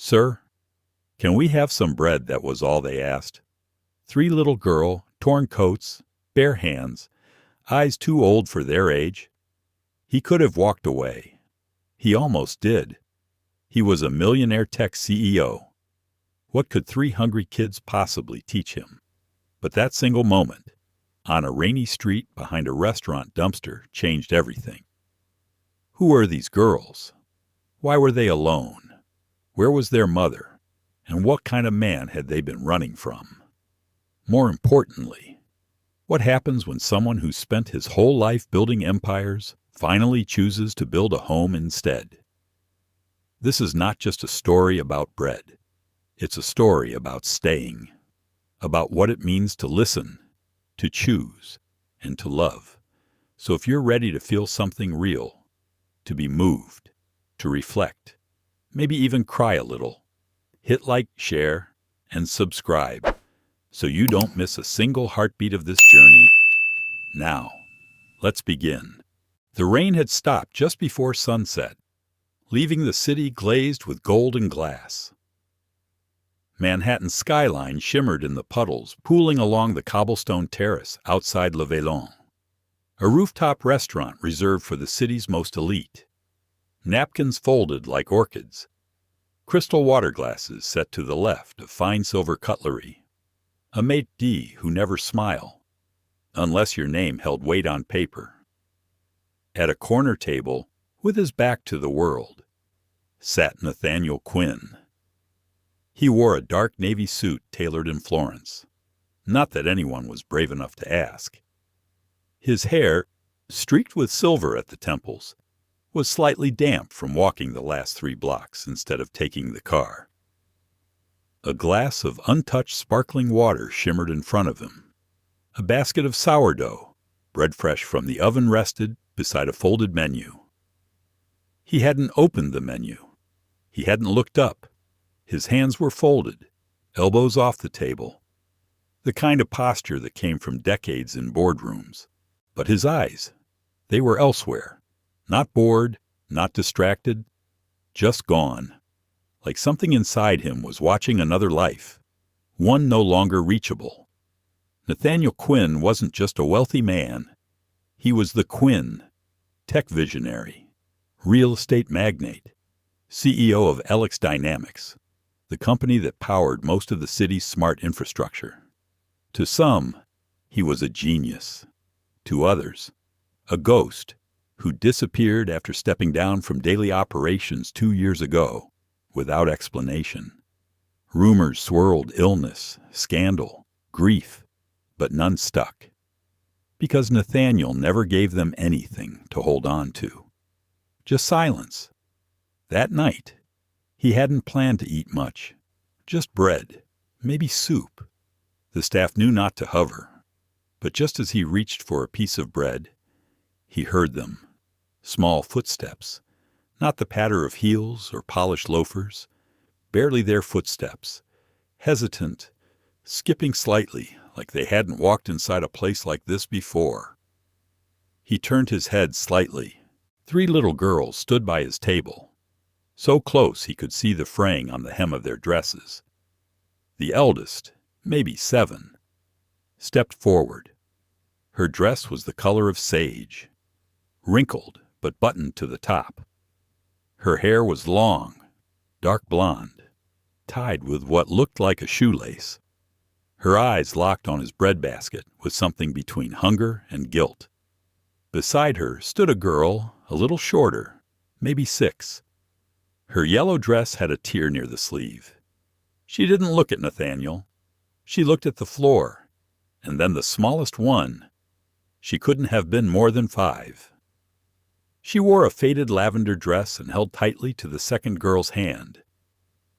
"Sir, can we have some bread?" That was all they asked. Three little girl, torn coats, bare hands, eyes too old for their age. He could have walked away. He almost did. He was a millionaire tech CEO. What could three hungry kids possibly teach him? But that single moment, on a rainy street behind a restaurant dumpster, changed everything. Who were these girls? Why were they alone? Where was their mother? And what kind of man had they been running from? More importantly, what happens when someone who spent his whole life building empires finally chooses to build a home instead? This is not just a story about bread. It's a story about staying, about what it means to listen, to choose, and to love. So if you're ready to feel something real, to be moved, to reflect, maybe even cry a little, hit like, share, and subscribe so you don't miss a single heartbeat of this journey. Now, let's begin. The rain had stopped just before sunset, leaving the city glazed with golden glass. Manhattan's skyline shimmered in the puddles pooling along the cobblestone terrace outside Le Vallon, a rooftop restaurant reserved for the city's most elite. Napkins folded like orchids, crystal water glasses set to the left of fine silver cutlery, a maitre d' who never smile, unless your name held weight on paper. At a corner table, with his back to the world, sat Nathaniel Quinn. He wore a dark navy suit tailored in Florence, not that anyone was brave enough to ask. His hair, streaked with silver at the temples, was slightly damp from walking the last 3 blocks instead of taking the car. A glass of untouched sparkling water shimmered in front of him. A basket of sourdough, bread fresh from the oven, rested beside a folded menu. He hadn't opened the menu. He hadn't looked up. His hands were folded, elbows off the table, the kind of posture that came from decades in boardrooms. But his eyes, they were elsewhere, not bored, not distracted, just gone, like something inside him was watching another life, one no longer reachable. Nathaniel Quinn wasn't just a wealthy man. He was the Quinn, tech visionary, real estate magnate, CEO of Alex Dynamics, the company that powered most of the city's smart infrastructure. To some, he was a genius. To others, a ghost who disappeared after stepping down from daily operations 2 years ago without explanation. Rumors swirled illness, scandal, grief, but none stuck. Because Nathaniel never gave them anything to hold on to. Just silence. That night, he hadn't planned to eat much. Just bread, maybe soup. The staff knew not to hover. But just as he reached for a piece of bread, he heard them. Small footsteps, not the patter of heels or polished loafers, barely their footsteps, hesitant, skipping slightly like they hadn't walked inside a place like this before. He turned his head slightly. 3 little girls stood by his table, so close he could see the fraying on the hem of their dresses. The eldest, maybe 7, stepped forward. Her dress was the color of sage, wrinkled but buttoned to the top. Her hair was long, dark blonde, tied with what looked like a shoelace. Her eyes locked on his breadbasket with something between hunger and guilt. Beside her stood a girl, a little shorter, maybe 6. Her yellow dress had a tear near the sleeve. She didn't look at Nathaniel. She looked at the floor, and then the smallest one. She couldn't have been more than 5. She wore a faded lavender dress and held tightly to the second girl's hand.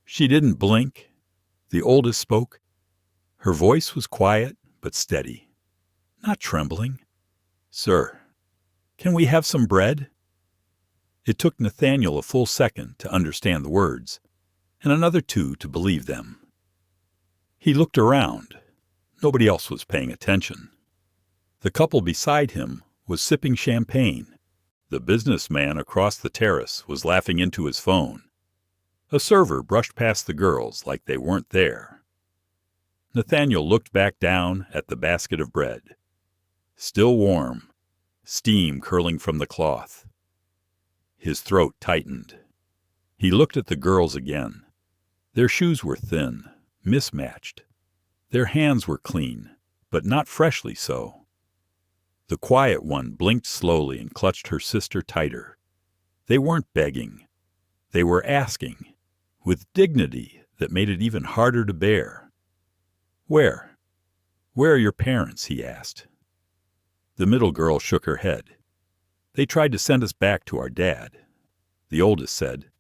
She didn't blink. The oldest spoke. Her voice was quiet but steady, not trembling. "Sir, can we have some bread?" It took Nathaniel a full second to understand the words, and another 2 to believe them. He looked around. Nobody else was paying attention. The couple beside him was sipping champagne. The businessman across the terrace was laughing into his phone. A server brushed past the girls like they weren't there. Nathaniel looked back down at the basket of bread. Still warm, steam curling from the cloth. His throat tightened. He looked at the girls again. Their shoes were thin, mismatched. Their hands were clean, but not freshly so. The quiet one blinked slowly and clutched her sister tighter. They weren't begging. They were asking, with dignity that made it even harder to bear. Where are your parents?" he asked. The middle girl shook her head. "They tried to send us back to our dad," the oldest said.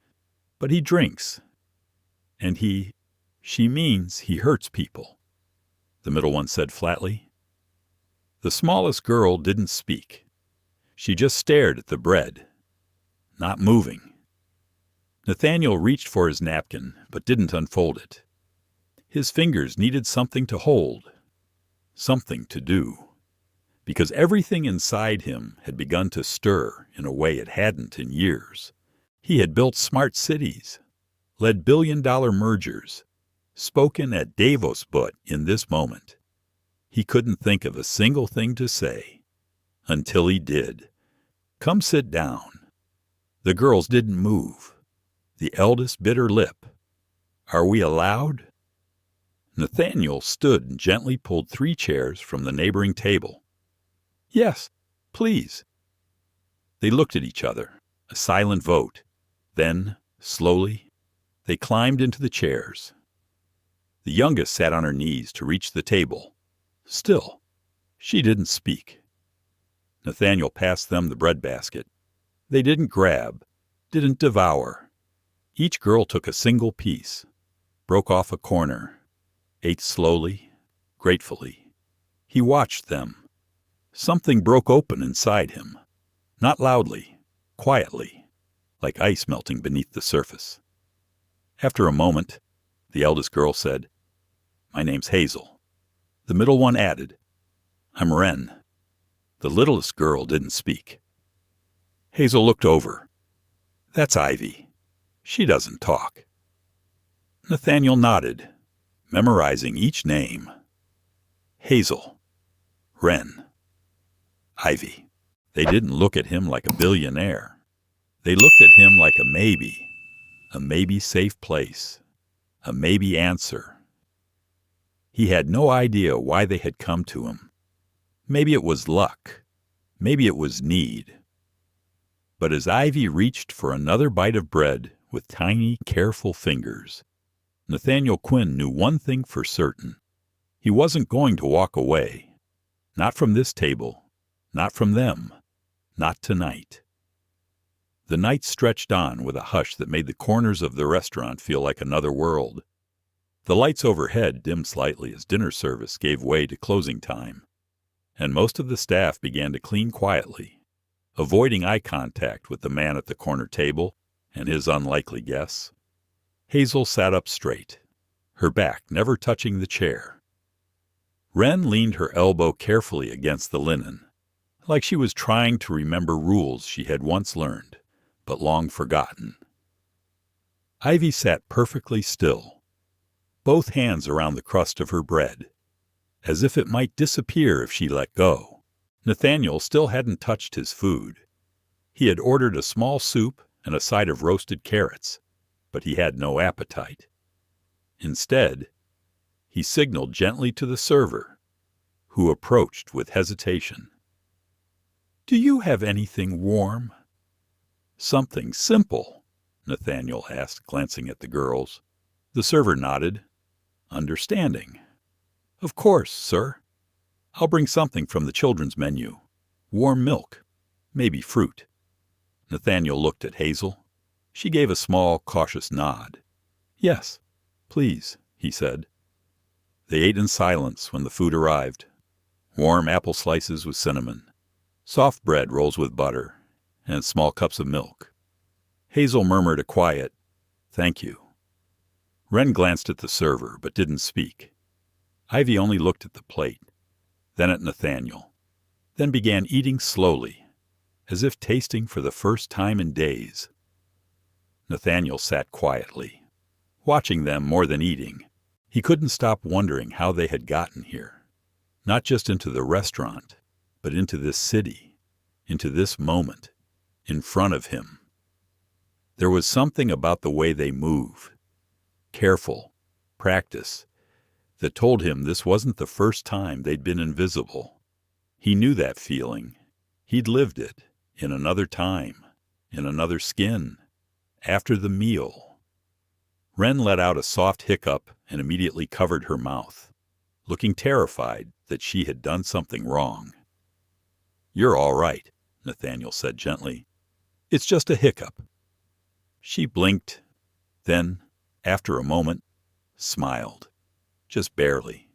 "But he drinks. And she means he hurts people," the middle one said flatly. The smallest girl didn't speak. She just stared at the bread, not moving. Nathaniel reached for his napkin, but didn't unfold it. His fingers needed something to hold, something to do, because everything inside him had begun to stir in a way it hadn't in years. He had built smart cities, led billion-dollar mergers, spoken at Davos, but in this moment, he couldn't think of a single thing to say, until he did. "Come sit down." The girls didn't move. The eldest bit her lip. "Are we allowed?" Nathaniel stood and gently pulled 3 chairs from the neighboring table. "Yes, please." They looked at each other, a silent vote. Then, slowly, they climbed into the chairs. The youngest sat on her knees to reach the table. Still, she didn't speak. Nathaniel passed them the breadbasket. They didn't grab, didn't devour. Each girl took a single piece, broke off a corner, ate slowly, gratefully. He watched them. Something broke open inside him, not loudly, quietly, like ice melting beneath the surface. After a moment, the eldest girl said, "My name's Hazel." The middle one added, "I'm Wren." The littlest girl didn't speak. Hazel looked over. "That's Ivy. She doesn't talk." Nathaniel nodded, memorizing each name. Hazel, Wren, Ivy. They didn't look at him like a billionaire. They looked at him like a maybe safe place, a maybe answer. He had no idea why they had come to him. Maybe it was luck. Maybe it was need. But as Ivy reached for another bite of bread with tiny, careful fingers, Nathaniel Quinn knew one thing for certain. He wasn't going to walk away. Not from this table. Not from them. Not tonight. The night stretched on with a hush that made the corners of the restaurant feel like another world. The lights overhead dimmed slightly as dinner service gave way to closing time, and most of the staff began to clean quietly, avoiding eye contact with the man at the corner table and his unlikely guests. Hazel sat up straight, her back never touching the chair. Wren leaned her elbow carefully against the linen, like she was trying to remember rules she had once learned, but long forgotten. Ivy sat perfectly still, both hands around the crust of her bread, as if it might disappear if she let go. Nathaniel still hadn't touched his food. He had ordered a small soup and a side of roasted carrots, but he had no appetite. Instead, he signaled gently to the server, who approached with hesitation. "Do you have anything warm?" "Something simple," Nathaniel asked, glancing at the girls. The server nodded, understanding. "Of course, sir. I'll bring something from the children's menu. Warm milk, maybe fruit." Nathaniel looked at Hazel. She gave a small, cautious nod. "Yes, please," he said. They ate in silence when the food arrived. Warm apple slices with cinnamon, soft bread rolls with butter, and small cups of milk. Hazel murmured a quiet, "Thank you." Wren glanced at the server, but didn't speak. Ivy only looked at the plate, then at Nathaniel, then began eating slowly, as if tasting for the first time in days. Nathaniel sat quietly. watching them more than eating. He couldn't stop wondering how they had gotten here. Not just into the restaurant, but into this city, into this moment, in front of him. There was something about the way they move, careful, practice, that told him this wasn't the first time they'd been invisible. He knew that feeling. He'd lived it, in another time, in another skin, after the meal. Wren let out a soft hiccup and immediately covered her mouth, looking terrified that she had done something wrong. "You're all right," Nathaniel said gently. "It's just a hiccup." She blinked, then, after a moment, smiled, just barely.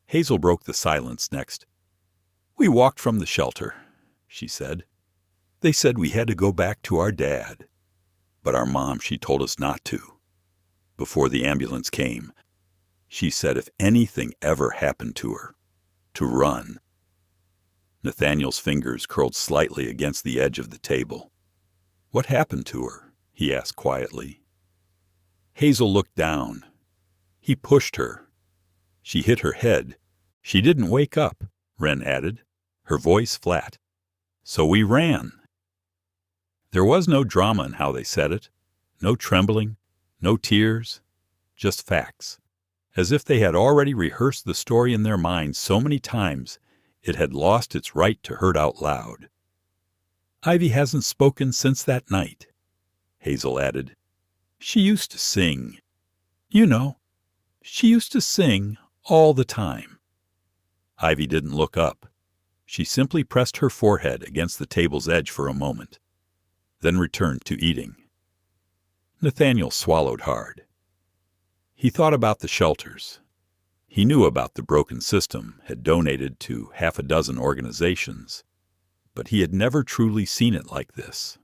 Hazel broke the silence next. "We walked from the shelter," she said. "They said we had to go back to our dad. But our mom, she told us not to. Before the ambulance came, she said if anything ever happened to her, to run." Nathaniel's fingers curled slightly against the edge of the table. "What happened to her?" he asked quietly. Hazel looked down. He pushed her. She hit her head. "She didn't wake up," Wren added, her voice flat. "So we ran." There was no drama in how they said it, no trembling, no tears, just facts, as if they had already rehearsed the story in their minds so many times it had lost its right to hurt out loud. "Ivy hasn't spoken since that night," Hazel added. "She used to sing. You know, she used to sing all the time." Ivy didn't look up. She simply pressed her forehead against the table's edge for a moment, then returned to eating. Nathaniel swallowed hard. He thought about the shelters. He knew about the broken system, had donated to 6 organizations, but he had never truly seen it like this.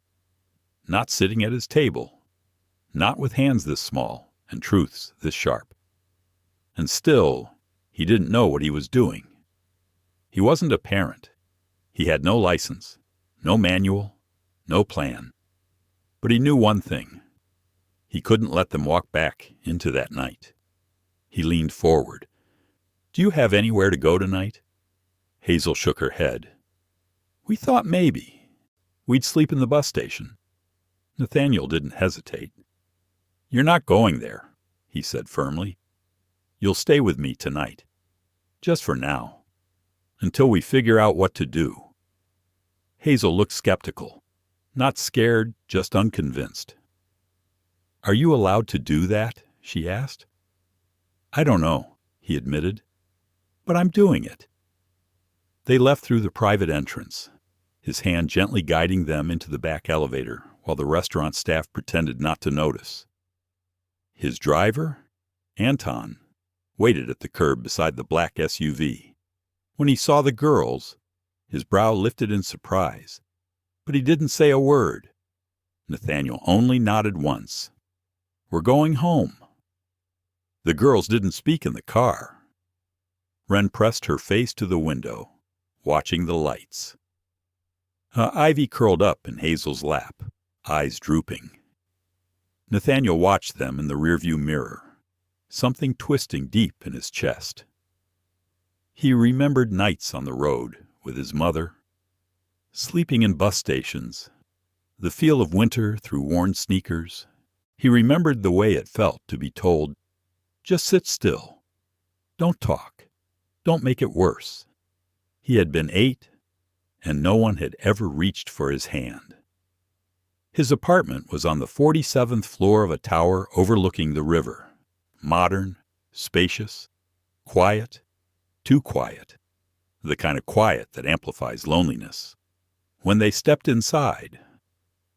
Not sitting at his table, not with hands this small and truths this sharp. And still, he didn't know what he was doing. He wasn't a parent. He had no license, no manual, no plan. But he knew one thing. He couldn't let them walk back into that night. He leaned forward. "Do you have anywhere to go tonight?" Hazel shook her head. "We thought maybe. We'd sleep in the bus station." Nathaniel didn't hesitate. "You're not going there," he said firmly. "You'll stay with me tonight. Just for now. Until we figure out what to do." Hazel looked skeptical. Not scared, just unconvinced. "Are you allowed to do that?" she asked. "I don't know," he admitted. "But I'm doing it." They left through the private entrance, his hand gently guiding them into the back elevator while the restaurant staff pretended not to notice. His driver, Anton, waited at the curb beside the black SUV. When he saw the girls, his brow lifted in surprise, but he didn't say a word. Nathaniel only nodded once. "We're going home." The girls didn't speak in the car. Wren pressed her face to the window, watching the lights. Ivy curled up in Hazel's lap, eyes drooping. Nathaniel watched them in the rearview mirror, something twisting deep in his chest. He remembered nights on the road with his mother, sleeping in bus stations, the feel of winter through worn sneakers. He remembered the way it felt to be told, "Just sit still. Don't talk. Don't make it worse." He had been 8, and no one had ever reached for his hand. His apartment was on the 47th floor of a tower overlooking the river. Modern, spacious, quiet, too quiet. The kind of quiet that amplifies loneliness. When they stepped inside,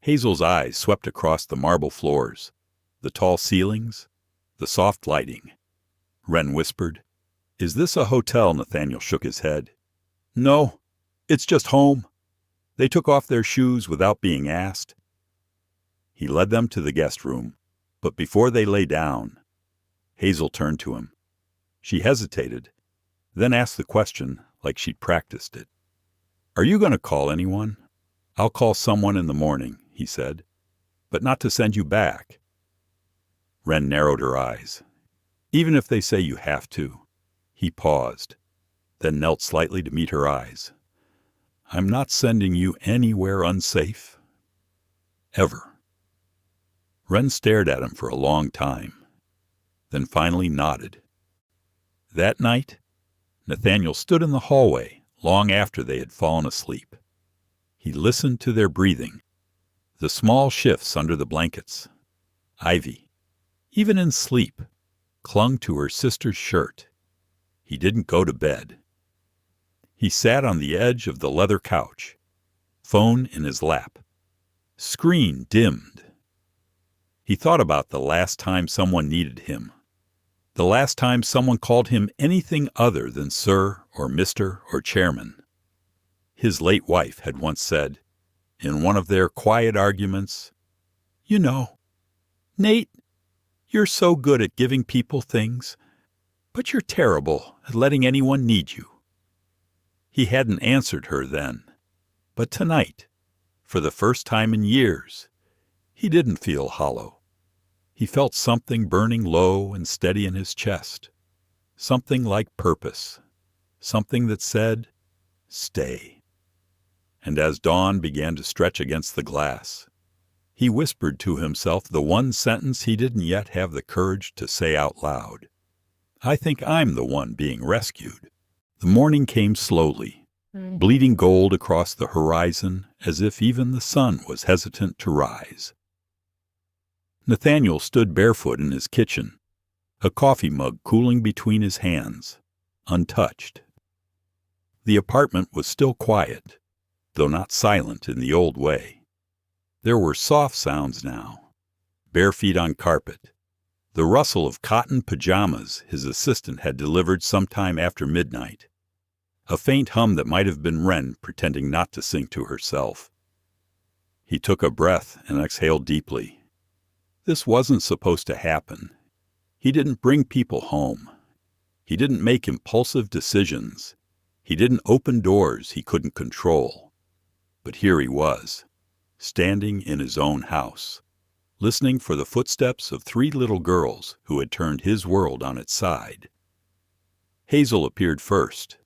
Hazel's eyes swept across the marble floors, the tall ceilings, the soft lighting. Wren whispered, "Is this a hotel?" Nathaniel shook his head. "No, it's just home." They took off their shoes without being asked. He led them to the guest room, but before they lay down, Hazel turned to him. She hesitated, then asked the question like she'd practiced it. "Are you going to call anyone?" "I'll call someone in the morning," he said, "but not to send you back." Wren narrowed her eyes. Even if they say you have to. He paused, then knelt slightly to meet her eyes. I'm not sending you anywhere unsafe. Ever. Wren stared at him for a long time, then finally nodded. That night, Nathaniel stood in the hallway long after they had fallen asleep. He listened to their breathing, the small shifts under the blankets. Ivy, even in sleep, clung to her sister's shirt. He didn't go to bed. He sat on the edge of the leather couch, phone in his lap, screen dimmed. He thought about the last time someone needed him, the last time someone called him anything other than Sir or Mr. or Chairman. His late wife had once said, in one of their quiet arguments, "You know, Nate, you're so good at giving people things, but you're terrible at letting anyone need you." He hadn't answered her then, but tonight, for the first time in years, he didn't feel hollow. He felt something burning low and steady in his chest, something like purpose, something that said, "Stay." And as dawn began to stretch against the glass, he whispered to himself the one sentence he didn't yet have the courage to say out loud. I think I'm the one being rescued. The morning came slowly, bleeding gold across the horizon as if even the sun was hesitant to rise. Nathaniel stood barefoot in his kitchen, a coffee mug cooling between his hands, untouched. The apartment was still quiet, though not silent in the old way. There were soft sounds now, bare feet on carpet, the rustle of cotton pajamas his assistant had delivered sometime after midnight, a faint hum that might have been Wren pretending not to sing to herself. He took a breath and exhaled deeply. This wasn't supposed to happen. He didn't bring people home. He didn't make impulsive decisions. He didn't open doors he couldn't control. But here he was, standing in his own house, listening for the footsteps of 3 little girls who had turned his world on its side. Hazel appeared first,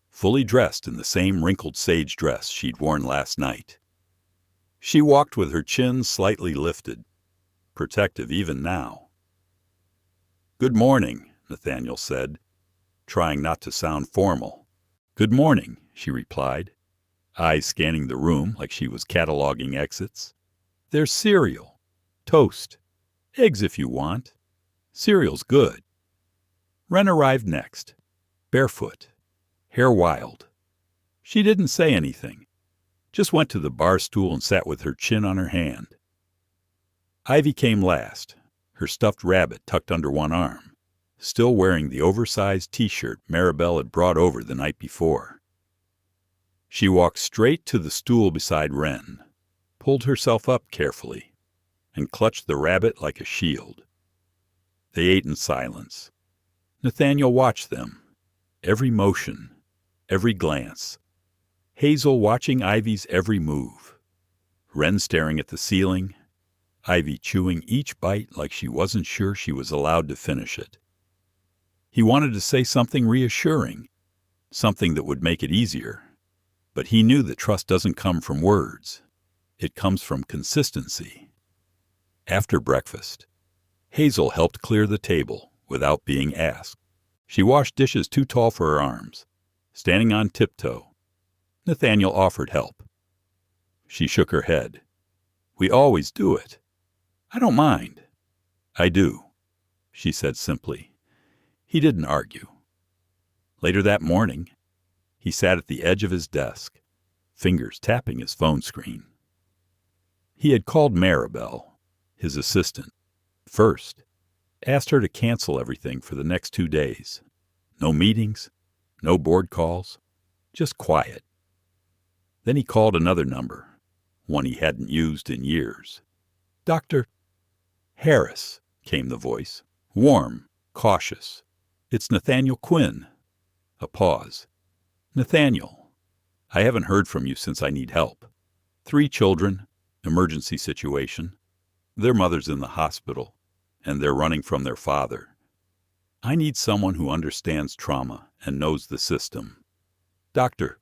fully dressed in the same wrinkled sage dress she'd worn last night. She walked with her chin slightly lifted, protective even now. "Good morning," Nathaniel said, trying not to sound formal. "Good morning," she replied, eyes scanning the room like she was cataloging exits. "There's cereal, toast, eggs if you want. Cereal's good." Wren arrived next, barefoot, hair wild. She didn't say anything, just went to the bar stool and sat with her chin on her hand. Ivy came last, her stuffed rabbit tucked under one arm, still wearing the oversized T-shirt Maribel had brought over the night before. She walked straight to the stool beside Wren, pulled herself up carefully, and clutched the rabbit like a shield. They ate in silence. Nathaniel watched them, every motion, every glance. Hazel watching Ivy's every move. Wren staring at the ceiling, Ivy chewing each bite like she wasn't sure she was allowed to finish it. He wanted to say something reassuring, something that would make it easier, but he knew that trust doesn't come from words. It comes from consistency. After breakfast, Hazel helped clear the table without being asked. She washed dishes too tall for her arms. Standing on tiptoe, Nathaniel offered help. She shook her head. "We always do it." "I don't mind." "I do," she said simply. He didn't argue. Later that morning, he sat at the edge of his desk, fingers tapping his phone screen. He had called Maribel, his assistant, first, asked her to cancel everything for the next 2 days. No meetings, no board calls, just quiet. Then he called another number, one he hadn't used in years. "Dr. Harris," came the voice, warm, cautious. "It's Nathaniel Quinn." A pause. "Nathaniel, I haven't heard from you since I need help. 3 children, emergency situation. Their mother's in the hospital. and they're running from their father. I need someone who understands trauma and knows the system. Doctor.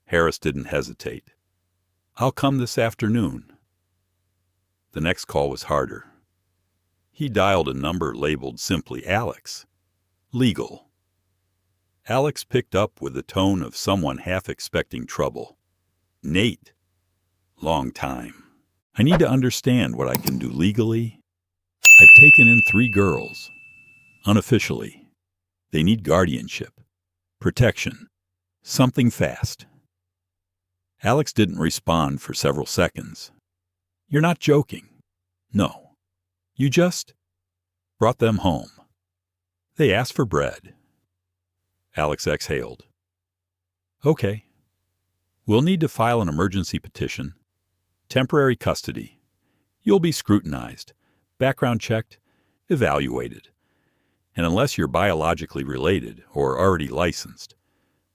Harris didn't hesitate. I'll come this afternoon. The next call was harder. He dialed a number labeled simply Alex. Legal. Alex picked up with the tone of someone half expecting trouble. Nate. Long time. I need to understand what I can do legally. I've taken in 3 girls. Unofficially. They need guardianship. Protection. Something fast. Alex didn't respond for several seconds. You're not joking. No. You just brought them home. They asked for bread. Alex exhaled. Okay. We'll need to file an emergency petition. Temporary custody. You'll be scrutinized, background checked, evaluated. And unless you're biologically related or already licensed,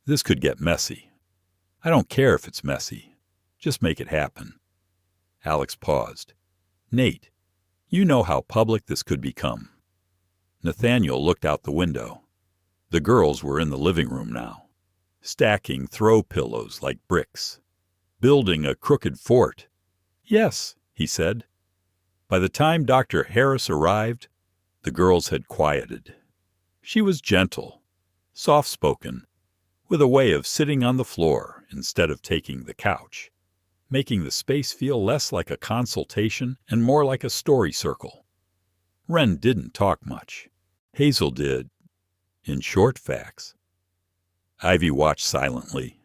this could get messy. I don't care if it's messy. Just make it happen. Alex paused. Nate, you know how public this could become. Nathaniel looked out the window. The girls were in the living room now, stacking throw pillows like bricks, building a crooked fort. Yes, he said. By the time Dr. Harris arrived, the girls had quieted. She was gentle, soft-spoken, with a way of sitting on the floor instead of taking the couch, making the space feel less like a consultation and more like a story circle. Wren didn't talk much. Hazel did, in short facts. Ivy watched silently,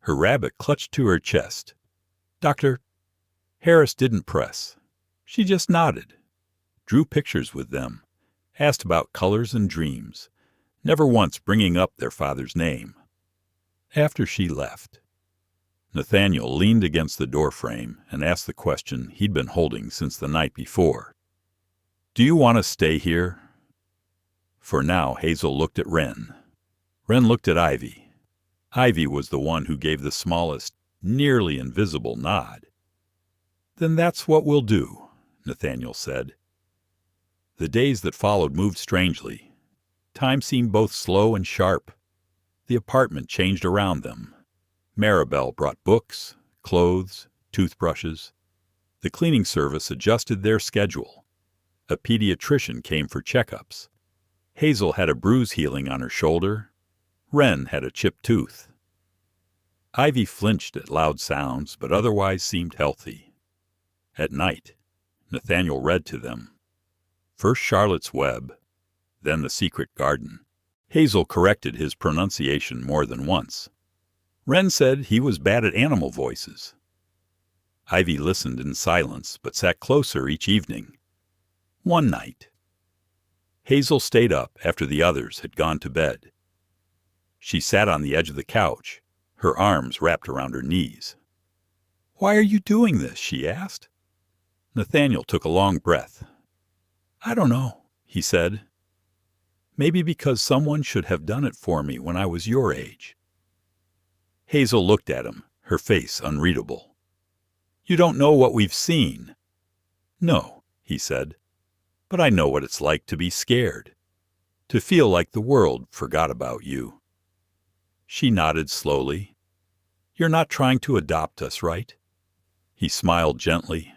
her rabbit clutched to her chest. Dr. Harris didn't press. She just nodded, drew pictures with them, asked about colors and dreams, never once bringing up their father's name. After she left, Nathaniel leaned against the doorframe and asked the question he'd been holding since the night before. Do you want to stay here? For now, Hazel looked at Wren. Wren looked at Ivy. Ivy was the one who gave the smallest, nearly invisible nod. Then that's what we'll do, Nathaniel said. The days that followed moved strangely. Time seemed both slow and sharp. The apartment changed around them. Maribel brought books, clothes, toothbrushes. The cleaning service adjusted their schedule. A pediatrician came for checkups. Hazel had a bruise healing on her shoulder. Wren had a chipped tooth. Ivy flinched at loud sounds, but otherwise seemed healthy. At night, Nathaniel read to them. First Charlotte's Web, then The Secret Garden. Hazel corrected his pronunciation more than once. Wren said he was bad at animal voices. Ivy listened in silence, but sat closer each evening. One night, Hazel stayed up after the others had gone to bed. She sat on the edge of the couch, her arms wrapped around her knees. Why are you doing this? She asked. Nathaniel took a long breath. I don't know, he said. Maybe because someone should have done it for me when I was your age. Hazel looked at him, her face unreadable. You don't know what we've seen. No, he said. But I know what it's like to be scared, to feel like the world forgot about you. She nodded slowly. You're not trying to adopt us, right? He smiled gently.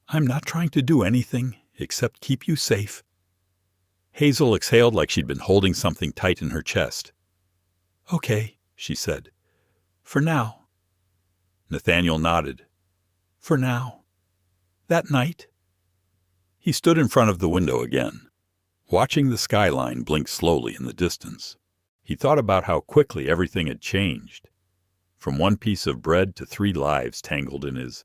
I'm not trying to do anything except keep you safe. Hazel exhaled like she'd been holding something tight in her chest. Okay, she said. For now. Nathaniel nodded. For now. That night. He stood in front of the window again, watching the skyline blink slowly in the distance. He thought about how quickly everything had changed, from one piece of bread to 3 lives tangled in his.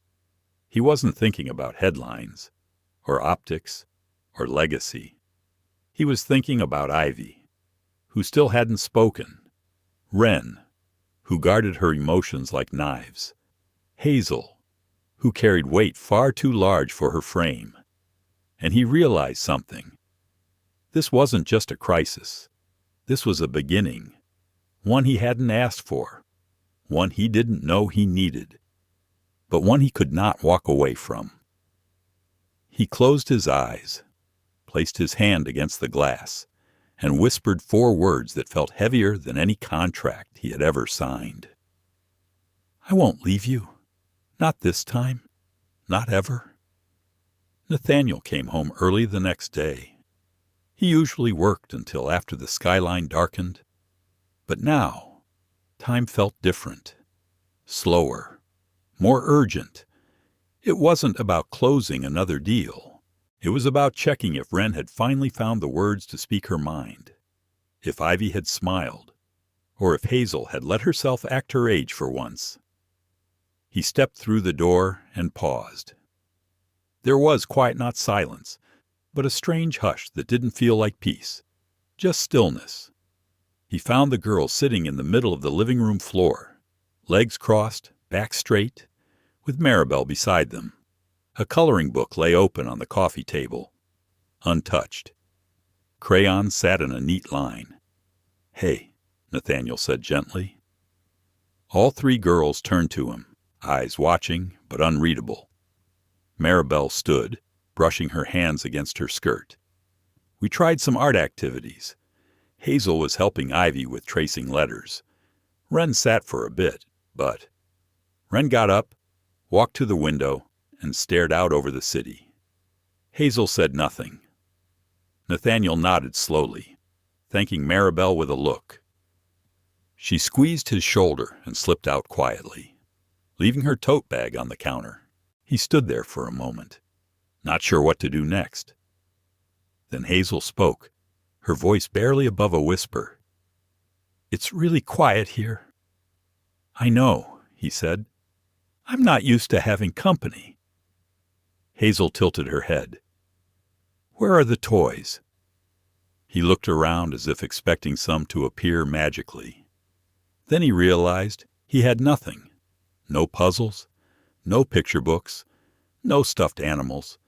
He wasn't thinking about headlines, or optics, or legacy. He was thinking about Ivy, who still hadn't spoken, Wren, who guarded her emotions like knives, Hazel, who carried weight far too large for her frame. And he realized something. This wasn't just a crisis. This was a beginning, one he hadn't asked for, one he didn't know he needed, but one he could not walk away from. He closed his eyes, placed his hand against the glass, and whispered 4 words that felt heavier than any contract he had ever signed. "I won't leave you. Not this time. Not ever." Nathaniel came home early the next day. He usually worked until after the skyline darkened, but now time felt different, slower, more urgent. It wasn't about closing another deal. It was about checking if Wren had finally found the words to speak her mind, if Ivy had smiled, or if Hazel had let herself act her age for once. He stepped through the door and paused. There was quiet, not silence, but a strange hush that didn't feel like peace, just stillness. He found the girls sitting in the middle of the living room floor, legs crossed, back straight, with Maribel beside them. A coloring book lay open on the coffee table, untouched. Crayons sat in a neat line. "Hey," Nathaniel said gently. All 3 girls turned to him, eyes watching but unreadable. Maribel stood, brushing her hands against her skirt. "We tried some art activities. Hazel was helping Ivy with tracing letters. Wren sat for a bit, but—" Wren got up, walked to the window, and stared out over the city. Hazel said nothing. Nathaniel nodded slowly, thanking Maribel with a look. She squeezed his shoulder and slipped out quietly, leaving her tote bag on the counter. He stood there for a moment, not sure what to do next. Then Hazel spoke, her voice barely above a whisper. "It's really quiet here." "I know," he said. "I'm not used to having company." Hazel tilted her head. "Where are the toys?" He looked around as if expecting some to appear magically. Then he realized he had nothing. No puzzles, no picture books, no stuffed animals,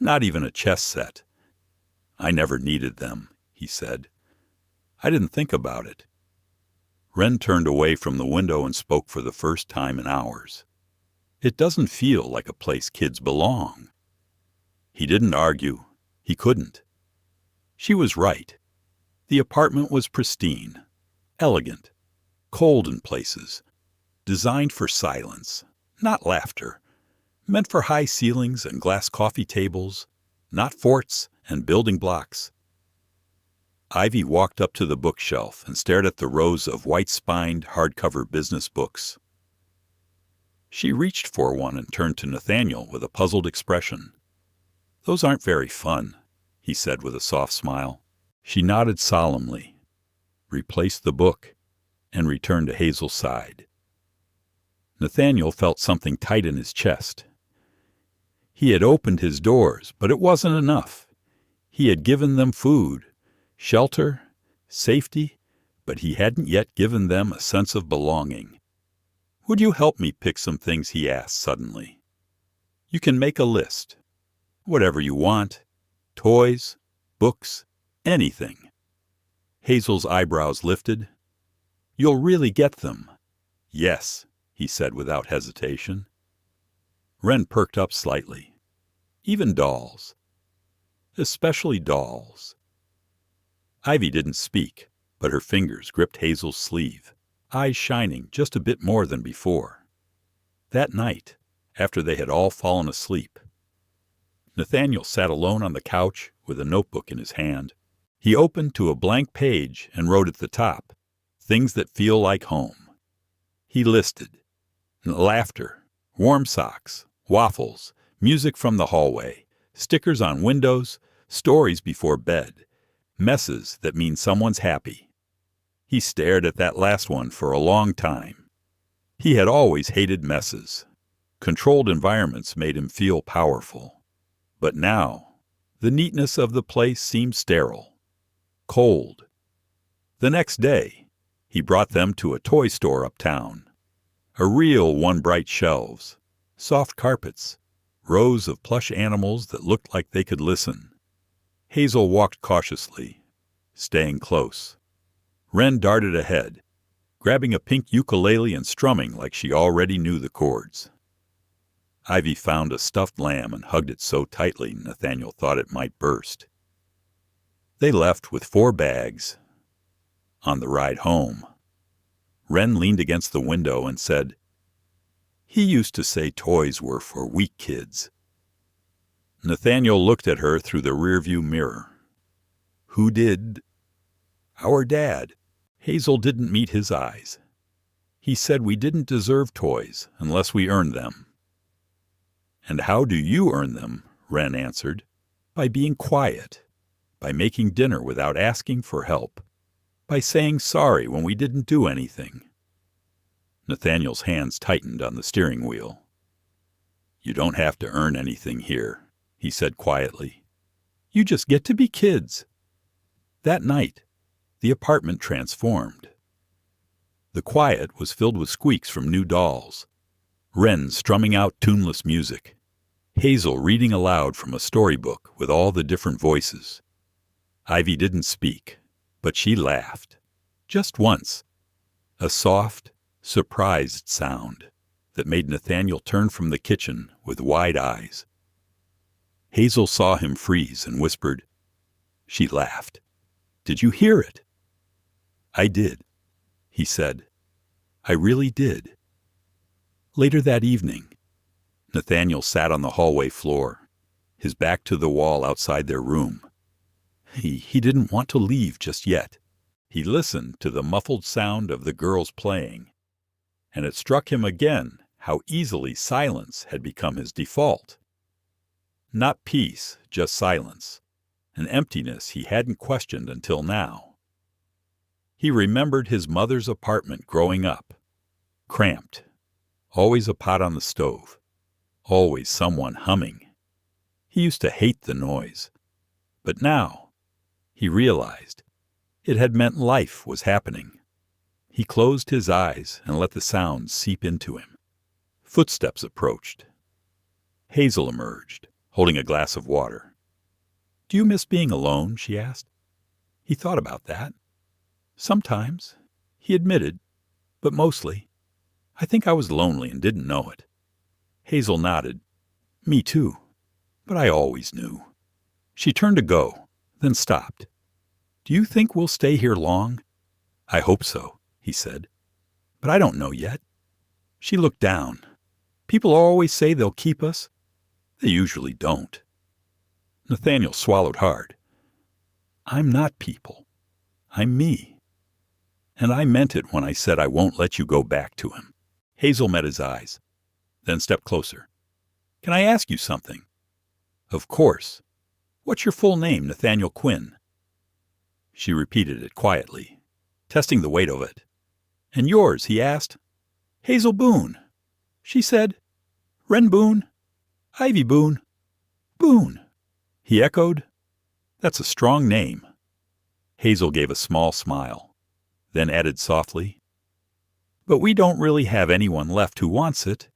not even a chess set. "I never needed them," he said. "I didn't think about it." Wren turned away from the window and spoke for the first time in hours. "It doesn't feel like a place kids belong." He didn't argue. He couldn't. She was right. The apartment was pristine, elegant, cold in places, designed for silence, not laughter, meant for high ceilings and glass coffee tables, not forts and building blocks. Ivy walked up to the bookshelf and stared at the rows of white-spined, hardcover business books. She reached for one and turned to Nathaniel with a puzzled expression. "Those aren't very fun," he said with a soft smile. She nodded solemnly, replaced the book, and returned to Hazel's side. Nathaniel felt something tight in his chest. He had opened his doors, but it wasn't enough. He had given them food, shelter, safety, but he hadn't yet given them a sense of belonging. "Would you help me pick some things?" he asked suddenly. "You can make a list. Whatever you want. Toys, books, anything." Hazel's eyebrows lifted. "You'll really get them?" "Yes," he said without hesitation. Wren perked up slightly. "Even dolls. Especially dolls." Ivy didn't speak, but her fingers gripped Hazel's sleeve, eyes shining just a bit more than before. That night, after they had all fallen asleep, Nathaniel sat alone on the couch with a notebook in his hand. He opened to a blank page and wrote at the top, "Things that feel like home." He listed laughter, warm socks, waffles, music from the hallway, stickers on windows, stories before bed, messes that mean someone's happy. He stared at that last one for a long time. He had always hated messes. Controlled environments made him feel powerful. But now, the neatness of the place seemed sterile, cold. The next day, he brought them to a toy store uptown. A real one bright shelves, soft carpets, rows of plush animals that looked like they could listen. Hazel walked cautiously, staying close. Wren darted ahead, grabbing a pink ukulele and strumming like she already knew the chords. Ivy found a stuffed lamb and hugged it so tightly Nathaniel thought it might burst. They left with 4 bags. On the ride home, Wren leaned against the window and said, "He used to say toys were for weak kids." Nathaniel looked at her through the rearview mirror. "Who did?" "Our dad." Hazel didn't meet his eyes. "He said we didn't deserve toys unless we earned them." "And how do you earn them?" Wren answered. "By being quiet, by making dinner without asking for help, by saying sorry when we didn't do anything." Nathaniel's hands tightened on the steering wheel. "You don't have to earn anything here," he said quietly. "You just get to be kids." That night, the apartment transformed. The quiet was filled with squeaks from new dolls, Wren strumming out tuneless music, Hazel reading aloud from a storybook with all the different voices. Ivy didn't speak, but she laughed. Just once. A soft, surprised sound that made Nathaniel turn from the kitchen with wide eyes. Hazel saw him freeze and whispered. She laughed. "Did you hear it?" "I did," he said. "I really did." Later that evening, Nathaniel sat on the hallway floor, his back to the wall outside their room. He didn't want to leave just yet. He listened to the muffled sound of the girls playing, and it struck him again how easily silence had become his default. Not peace, just silence, an emptiness he hadn't questioned until now. He remembered his mother's apartment growing up, cramped, always a pot on the stove, always someone humming. He used to hate the noise, but now he realized it had meant life was happening. He closed his eyes and let the sound seep into him. Footsteps approached. Hazel emerged, holding a glass of water. "Do you miss being alone?" she asked. He thought about that. "Sometimes," he admitted, "but mostly. I think I was lonely and didn't know it." Hazel nodded. "Me too, but I always knew." She turned to go, then stopped. "Do you think we'll stay here long?" "I hope so," he said, "but I don't know yet." She looked down. "People always say they'll keep us. They usually don't." Nathaniel swallowed hard. "I'm not people. I'm me. And I meant it when I said I won't let you go back to him." Hazel met his eyes, then stepped closer. "Can I ask you something?" "Of course. What's your full name, Nathaniel Quinn?" She repeated it quietly, testing the weight of it. "And yours?" he asked. "Hazel Boone." She said, "Wren Boone, Ivy Boone, Boone." He echoed, "That's a strong name." Hazel gave a small smile, then added softly, "But we don't really have anyone left who wants it."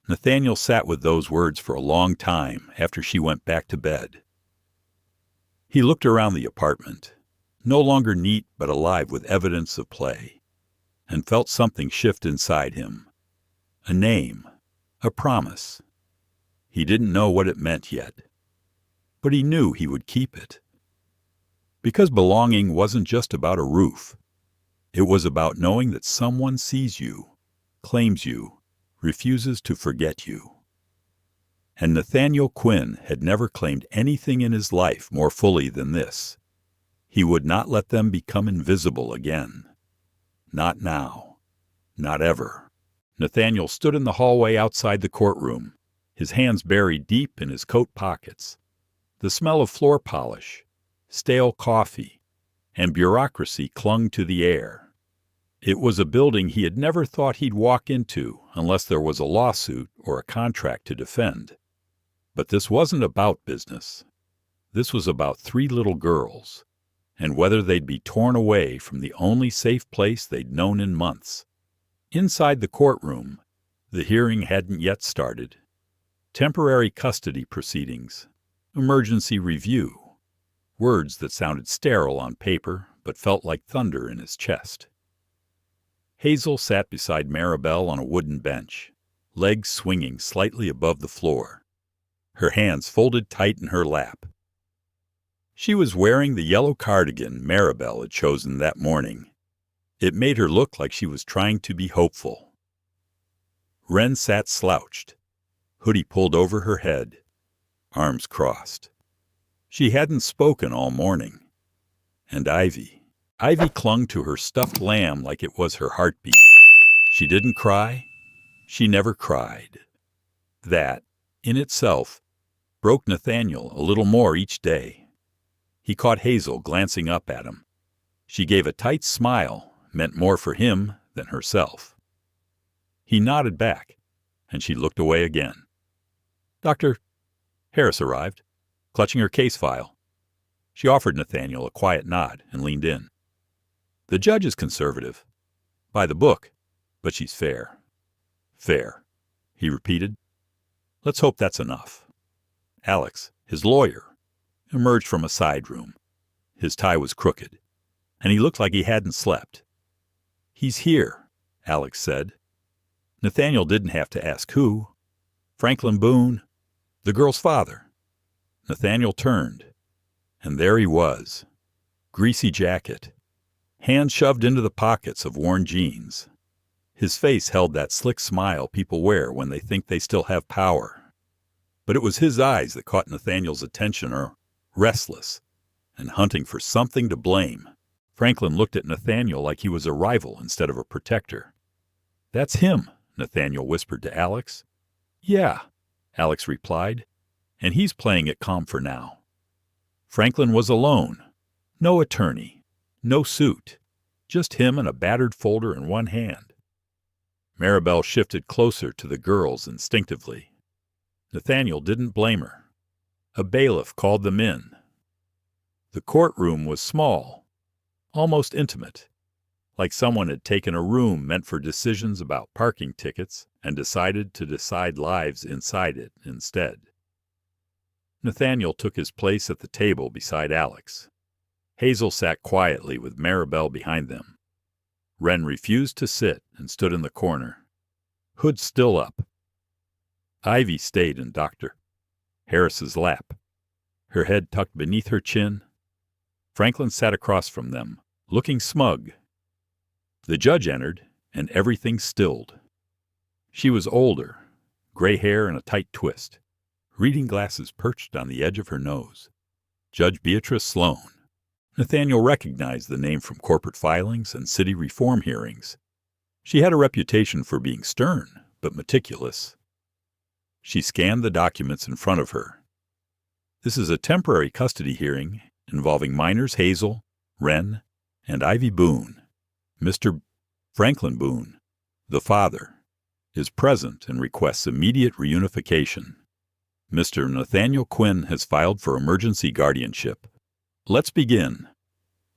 Nathaniel sat with those words for a long time after she went back to bed. He looked around the apartment, no longer neat but alive with evidence of play, and felt something shift inside him. A name, a promise. He didn't know what it meant yet, but he knew he would keep it. Because belonging wasn't just about a roof. It was about knowing that someone sees you, claims you, refuses to forget you. And Nathaniel Quinn had never claimed anything in his life more fully than this. He would not let them become invisible again. Not now. Not ever. Nathaniel stood in the hallway outside the courtroom, his hands buried deep in his coat pockets. The smell of floor polish, stale coffee, and bureaucracy clung to the air. It was a building he had never thought he'd walk into unless there was a lawsuit or a contract to defend. But this wasn't about business. This was about 3 little girls, and whether they'd be torn away from the only safe place they'd known in months. Inside the courtroom, the hearing hadn't yet started. Temporary custody proceedings, emergency review, words that sounded sterile on paper but felt like thunder in his chest. Hazel sat beside Maribel on a wooden bench, legs swinging slightly above the floor, her hands folded tight in her lap. She was wearing the yellow cardigan Maribel had chosen that morning. It made her look like she was trying to be hopeful. Wren sat slouched, hoodie pulled over her head, arms crossed. She hadn't spoken all morning. And Ivy clung to her stuffed lamb like it was her heartbeat. She didn't cry. She never cried. That, in itself, broke Nathaniel a little more each day. He caught Hazel glancing up at him. She gave a tight smile, meant more for him than herself. He nodded back, and she looked away again. Dr. Harris arrived, clutching her case file. She offered Nathaniel a quiet nod and leaned in. The judge is conservative. By the book, but she's fair. Fair, he repeated. Let's hope that's enough. Alex, his lawyer, emerged from a side room. His tie was crooked, and he looked like he hadn't slept. He's here, Alex said. Nathaniel didn't have to ask who. Franklin Boone, the girl's father. Nathaniel turned, and there he was. Greasy jacket, hands shoved into the pockets of worn jeans. His face held that slick smile people wear when they think they still have power. But it was his eyes that caught Nathaniel's attention, restless and hunting for something to blame. Franklin looked at Nathaniel like he was a rival instead of a protector. That's him, Nathaniel whispered to Alex. Yeah, Alex replied, and he's playing it calm for now. Franklin was alone. No attorney, no suit, just him and a battered folder in one hand. Maribel shifted closer to the girls instinctively. Nathaniel didn't blame her. A bailiff called them in. The courtroom was small, almost intimate, like someone had taken a room meant for decisions about parking tickets and decided to decide lives inside it instead. Nathaniel took his place at the table beside Alex. Hazel sat quietly with Maribel behind them. Wren refused to sit and stood in the corner, hood still up. Ivy stayed in Dr. Harris's lap, her head tucked beneath her chin. Franklin sat across from them, looking smug. The judge entered, and everything stilled. She was older, gray hair in a tight twist, reading glasses perched on the edge of her nose. Judge Beatrice Sloan. Nathaniel recognized the name from corporate filings and city reform hearings. She had a reputation for being stern, but meticulous. She scanned the documents in front of her. This is a temporary custody hearing involving minors Hazel, Wren, and Ivy Boone. Mr. Franklin Boone, the father, is present and requests immediate reunification. Mr. Nathaniel Quinn has filed for emergency guardianship. Let's begin.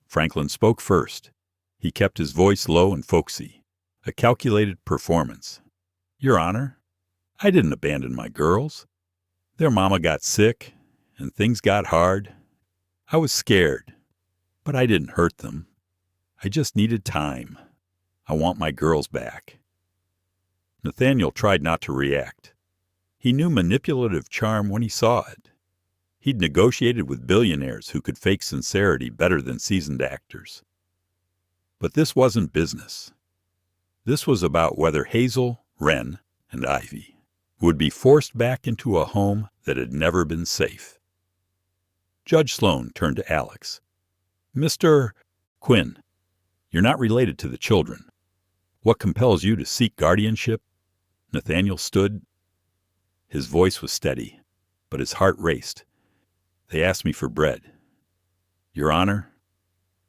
Franklin spoke first. He kept his voice low and folksy, a calculated performance. Your Honor, I didn't abandon my girls. Their mama got sick, and things got hard. I was scared, but I didn't hurt them. I just needed time. I want my girls back. Nathaniel tried not to react. He knew manipulative charm when he saw it. He'd negotiated with billionaires who could fake sincerity better than seasoned actors. But this wasn't business. This was about whether Hazel, Wren, and Ivy would be forced back into a home that had never been safe. Judge Sloan turned to Alex. Mr. Quinn, you're not related to the children. What compels you to seek guardianship? Nathaniel stood. His voice was steady, but his heart raced. They asked me for bread. Your Honor,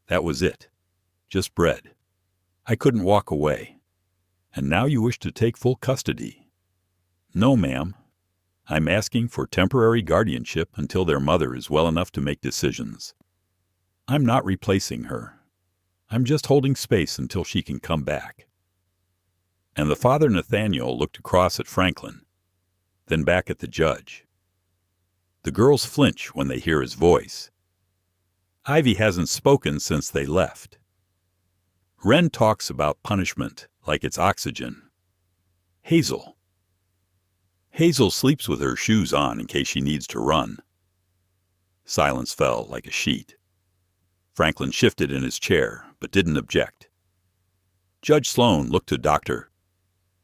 that was it. Just bread. I couldn't walk away. And now you wish to take full custody. No, ma'am. I'm asking for temporary guardianship until their mother is well enough to make decisions. I'm not replacing her. I'm just holding space until she can come back. And the father Nathaniel looked across at Franklin, then back at the judge. The girls flinch when they hear his voice. Ivy hasn't spoken since they left. Wren talks about punishment like it's oxygen. Hazel sleeps with her shoes on in case she needs to run. Silence fell like a sheet. Franklin shifted in his chair, but didn't object. Judge Sloan looked to Dr.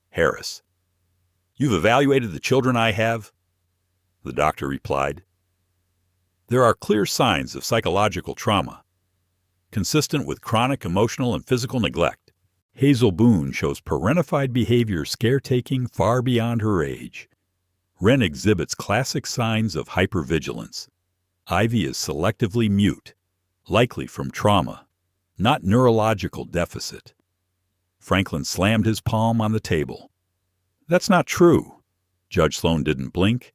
Harris. "You've evaluated the children I have?" The doctor replied. "There are clear signs of psychological trauma, consistent with chronic emotional and physical neglect. Hazel Boone shows parentified behavior caretaking far beyond her age. Wren exhibits classic signs of hypervigilance. Ivy is selectively mute, likely from trauma, not neurological deficit." Franklin slammed his palm on the table. "That's not true." Judge Sloan didn't blink.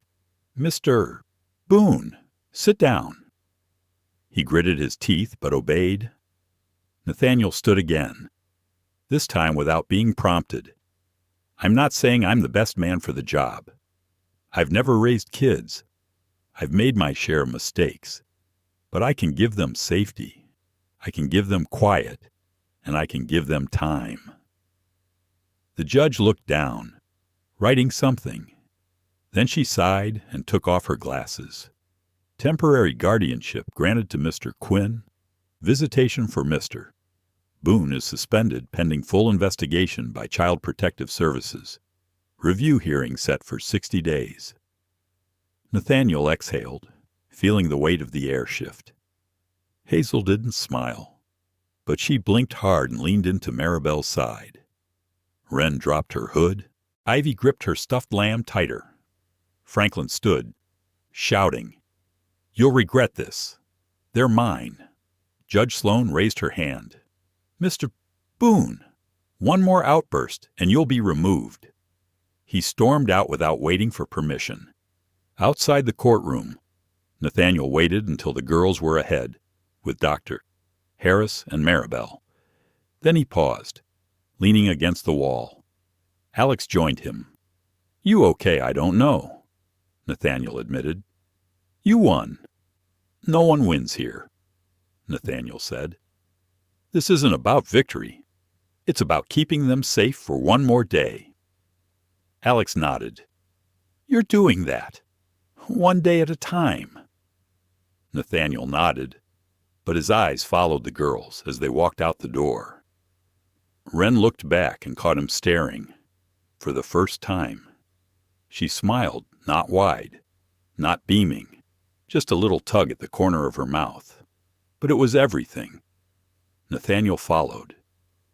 "Mr. Boone, sit down." He gritted his teeth but obeyed. Nathaniel stood again, this time without being prompted. "I'm not saying I'm the best man for the job. I've never raised kids. I've made my share of mistakes. But I can give them safety. I can give them quiet. And I can give them time." The judge looked down, writing something. Then she sighed and took off her glasses. "Temporary guardianship granted to Mr. Quinn. Visitation for Mr. Boone is suspended pending full investigation by Child Protective Services. Review hearing set for 60 days. Nathaniel exhaled, feeling the weight of the air shift. Hazel didn't smile, but she blinked hard and leaned into Maribel's side. Wren dropped her hood. Ivy gripped her stuffed lamb tighter. Franklin stood, shouting, "You'll regret this. They're mine." Judge Sloan raised her hand. "Mr. Boone, one more outburst and you'll be removed." He stormed out without waiting for permission. Outside the courtroom, Nathaniel waited until the girls were ahead, with Dr. Harris and Maribel. Then he paused, leaning against the wall. Alex joined him. "You okay, I don't know," Nathaniel admitted. "You won." "No one wins here," Nathaniel said. "This isn't about victory. It's about keeping them safe for one more day." Alex nodded. "You're doing that. One day at a time." Nathaniel nodded, but his eyes followed the girls as they walked out the door. Wren looked back and caught him staring, for the first time. She smiled, not wide, not beaming, just a little tug at the corner of her mouth. But it was everything. Nathaniel followed,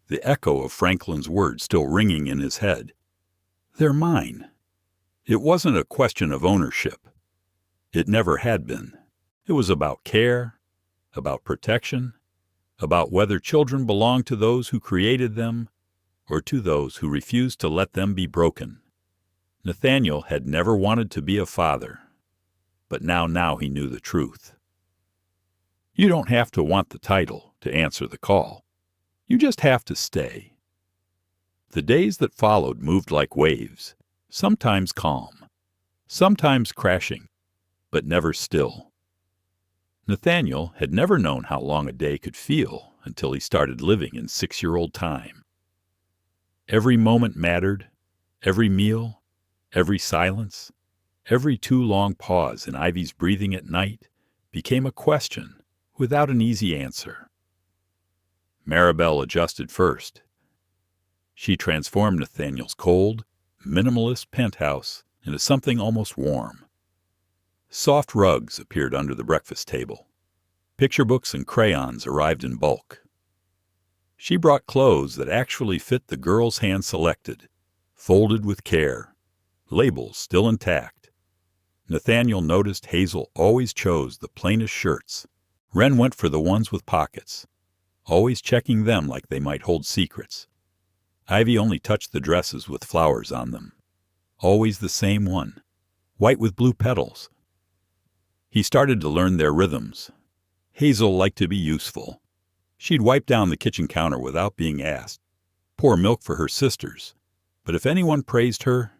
the echo of Franklin's words still ringing in his head. "They're mine." It wasn't a question of ownership. It never had been. It was about care, about protection, about whether children belong to those who created them or to those who refused to let them be broken. Nathaniel had never wanted to be a father, but now he knew the truth. You don't have to want the title to answer the call. You just have to stay. The days that followed moved like waves, sometimes calm, sometimes crashing, but never still. Nathaniel had never known how long a day could feel until he started living in 6-year-old time. Every moment mattered, every meal, every silence, every too long pause in Ivy's breathing at night became a question without an easy answer. Maribel adjusted first. She transformed Nathaniel's cold, minimalist penthouse into something almost warm. Soft rugs appeared under the breakfast table. Picture books and crayons arrived in bulk. She brought clothes that actually fit the girl's hand-selected, folded with care, labels still intact. Nathaniel noticed Hazel always chose the plainest shirts. Wren went for the ones with pockets, always checking them like they might hold secrets. Ivy only touched the dresses with flowers on them. Always the same one, white with blue petals. He started to learn their rhythms. Hazel liked to be useful. She'd wipe down the kitchen counter without being asked, pour milk for her sisters. But if anyone praised her,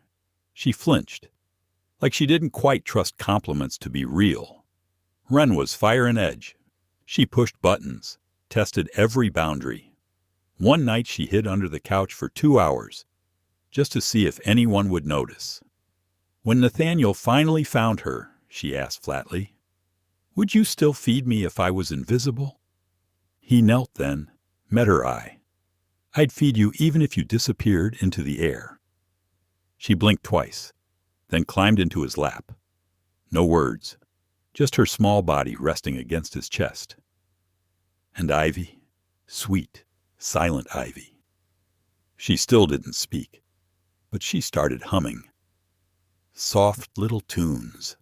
she flinched, like she didn't quite trust compliments to be real. Wren was fire and edge. She pushed buttons, tested every boundary. One night she hid under the couch for 2 hours, just to see if anyone would notice. When Nathaniel finally found her, she asked flatly, Would you still feed me if I was invisible? He knelt then, met her eye. I'd feed you even if you disappeared into the air. She blinked twice, then climbed into his lap. No words, just her small body resting against his chest. And Ivy, sweet, silent Ivy. She still didn't speak, but she started humming. Soft little tunes.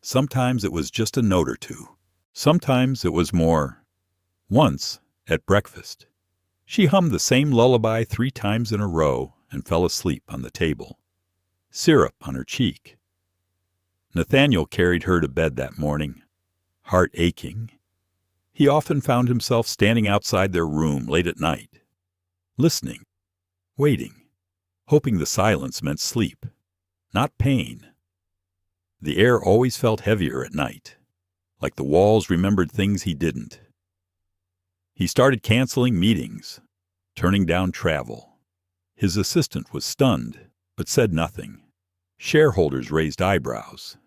Sometimes it was just a note or two. Sometimes it was more. Once, at breakfast, she hummed the same lullaby 3 times in a row and fell asleep on the table, syrup on her cheek. Nathaniel carried her to bed that morning, heart aching. He often found himself standing outside their room late at night, listening, waiting, hoping the silence meant sleep, not pain. The air always felt heavier at night, like the walls remembered things he didn't. He started canceling meetings, turning down travel. His assistant was stunned, but said nothing. Shareholders raised eyebrows.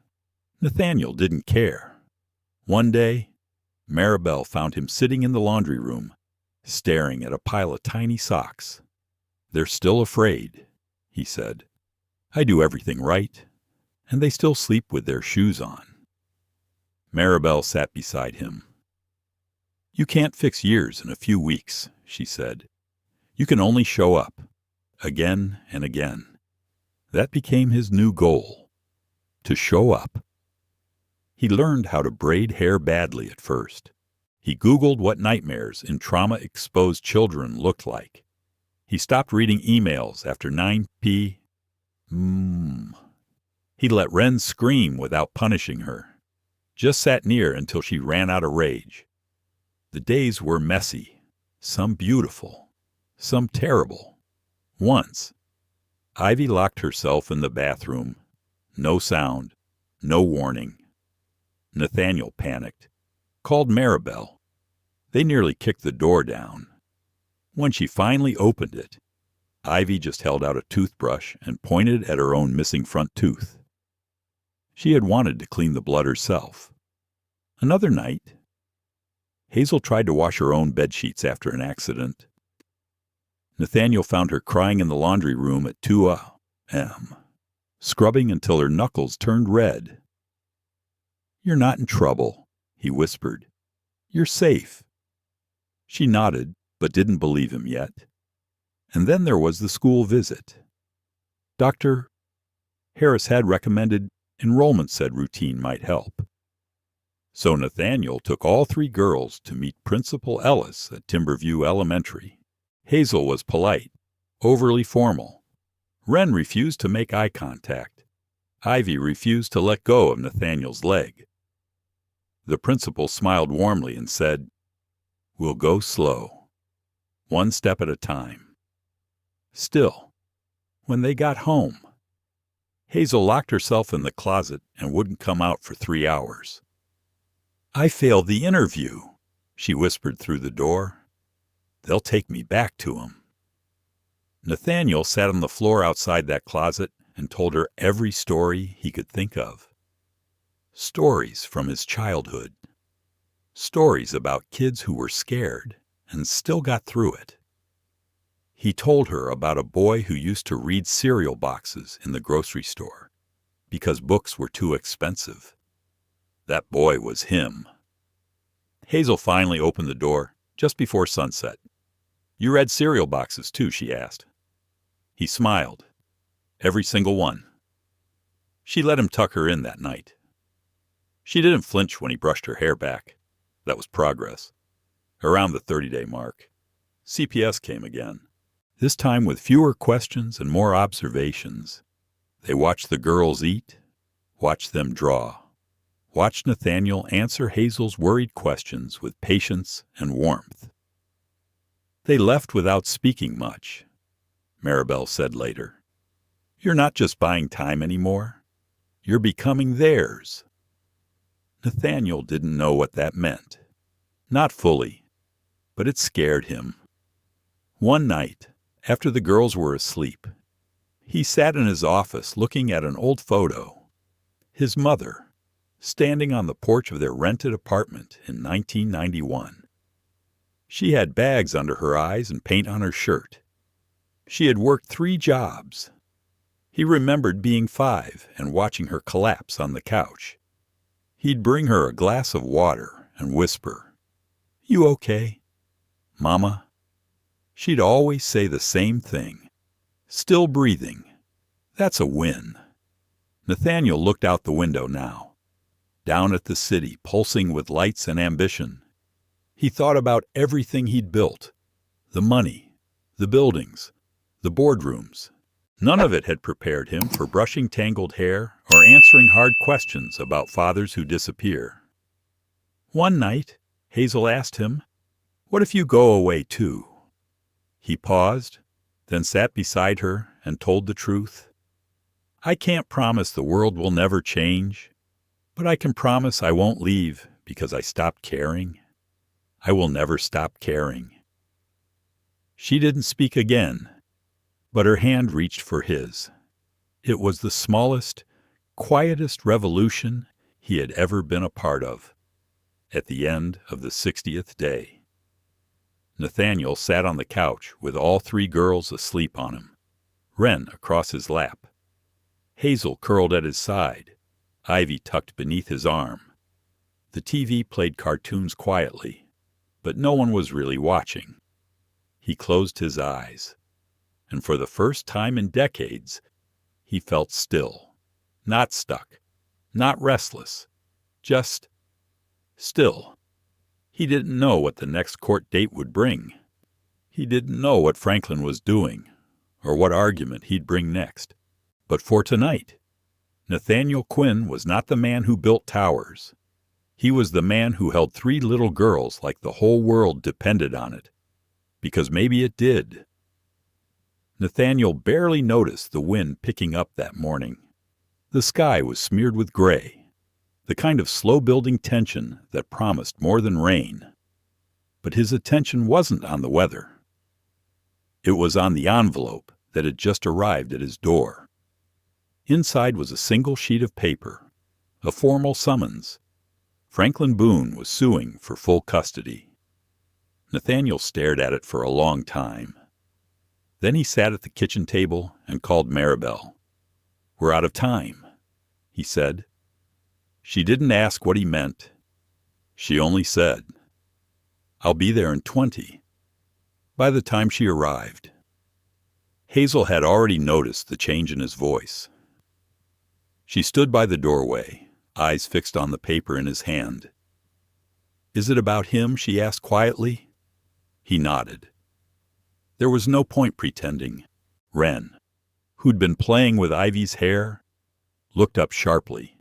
Nathaniel didn't care. One day, Maribel found him sitting in the laundry room, staring at a pile of tiny socks. They're still afraid, he said. I do everything right, and they still sleep with their shoes on. Maribel sat beside him. You can't fix years in a few weeks, she said. You can only show up, again and again. That became his new goal, to show up. He learned how to braid hair badly at first. He Googled what nightmares in trauma-exposed children looked like. He stopped reading emails after 9 p.m. He let Wren scream without punishing her. Just sat near until she ran out of rage. The days were messy, some beautiful, some terrible. Once, Ivy locked herself in the bathroom. No sound, no warning. Nathaniel panicked, called Maribel. They nearly kicked the door down. When she finally opened it, Ivy just held out a toothbrush and pointed at her own missing front tooth. She had wanted to clean the blood herself. Another night, Hazel tried to wash her own bedsheets after an accident. Nathaniel found her crying in the laundry room at 2 a.m., scrubbing until her knuckles turned red. You're not in trouble, he whispered. You're safe. She nodded, but didn't believe him yet. And then there was the school visit. Dr. Harris had recommended enrollment said routine might help. So Nathaniel took all 3 girls to meet Principal Ellis at Timberview Elementary. Hazel was polite, overly formal. Wren refused to make eye contact. Ivy refused to let go of Nathaniel's leg. The principal smiled warmly and said, We'll go slow, 1 step at a time. Still, when they got home, Hazel locked herself in the closet and wouldn't come out for 3 hours. I failed the interview, she whispered through the door. They'll take me back to him. Nathaniel sat on the floor outside that closet and told her every story he could think of. Stories from his childhood. Stories about kids who were scared and still got through it. He told her about a boy who used to read cereal boxes in the grocery store because books were too expensive. That boy was him. Hazel finally opened the door just before sunset. You read cereal boxes too, she asked. He smiled. Every single one. She let him tuck her in that night. She didn't flinch when he brushed her hair back. That was progress. Around the 30-day mark, CPS came again, this time with fewer questions and more observations. They watched the girls eat, watched them draw, watched Nathaniel answer Hazel's worried questions with patience and warmth. They left without speaking much, Maribel said later. You're not just buying time anymore. You're becoming theirs. Nathaniel didn't know what that meant. Not fully, but it scared him. One night, after the girls were asleep, he sat in his office looking at an old photo. His mother, standing on the porch of their rented apartment in 1991. She had bags under her eyes and paint on her shirt. She had worked 3 jobs. He remembered being 5 and watching her collapse on the couch. He'd bring her a glass of water and whisper, "You okay, Mama?" She'd always say the same thing, "Still breathing. That's a win." Nathaniel looked out the window now, down at the city pulsing with lights and ambition. He thought about everything he'd built, the money, the buildings, the boardrooms. None of it had prepared him for brushing tangled hair or answering hard questions about fathers who disappear. One night, Hazel asked him, "What if you go away too?" He paused, then sat beside her and told the truth. "I can't promise the world will never change, but I can promise I won't leave because I stopped caring. I will never stop caring." She didn't speak again, but her hand reached for his. It was the smallest, quietest revolution he had ever been a part of. At the end of the 60th day, Nathaniel sat on the couch with all 3 girls asleep on him, Wren across his lap, Hazel curled at his side, Ivy tucked beneath his arm. The TV played cartoons quietly, but no one was really watching. He closed his eyes, and for the first time in decades, he felt still, not stuck, not restless, just still. He didn't know what the next court date would bring. He didn't know what Franklin was doing, or what argument he'd bring next. But for tonight, Nathaniel Quinn was not the man who built towers. He was the man who held 3 little girls like the whole world depended on it. Because maybe it did. Nathaniel barely noticed the wind picking up that morning. The sky was smeared with gray, the kind of slow-building tension that promised more than rain. But his attention wasn't on the weather. It was on the envelope that had just arrived at his door. Inside was a single sheet of paper, a formal summons. Franklin Boone was suing for full custody. Nathaniel stared at it for a long time. Then he sat at the kitchen table and called Maribel. "We're out of time," he said. She didn't ask what he meant. She only said, "I'll be there in 20. By the time she arrived, Hazel had already noticed the change in his voice. She stood by the doorway, eyes fixed on the paper in his hand. "Is it about him?" she asked quietly. He nodded. There was no point pretending. Wren, who'd been playing with Ivy's hair, looked up sharply.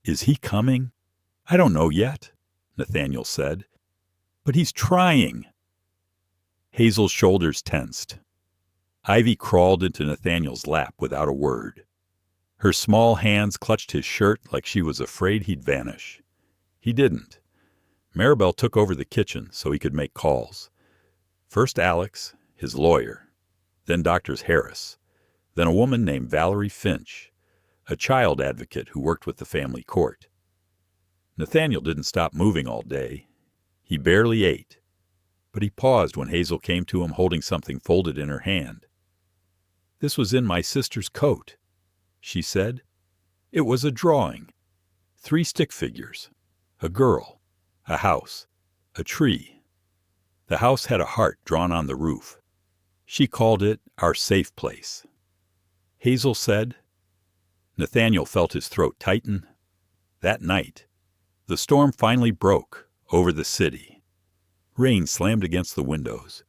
"Is he coming?" "I don't know yet," Nathaniel said. "But he's trying." Hazel's shoulders tensed. Ivy crawled into Nathaniel's lap without a word. Her small hands clutched his shirt like she was afraid he'd vanish. He didn't. Maribel took over the kitchen so he could make calls. First Alex, his lawyer, then Doctors Harris, then a woman named Valerie Finch, a child advocate who worked with the family court. Nathaniel didn't stop moving all day. He barely ate, but he paused when Hazel came to him holding something folded in her hand. "This was in my sister's coat," she said. "It was a drawing. 3 stick figures. A girl, a house, a tree. The house had a heart drawn on the roof. She called it our safe place." Hazel said. Nathaniel felt his throat tighten. That night, the storm finally broke over the city. Rain slammed against the windows.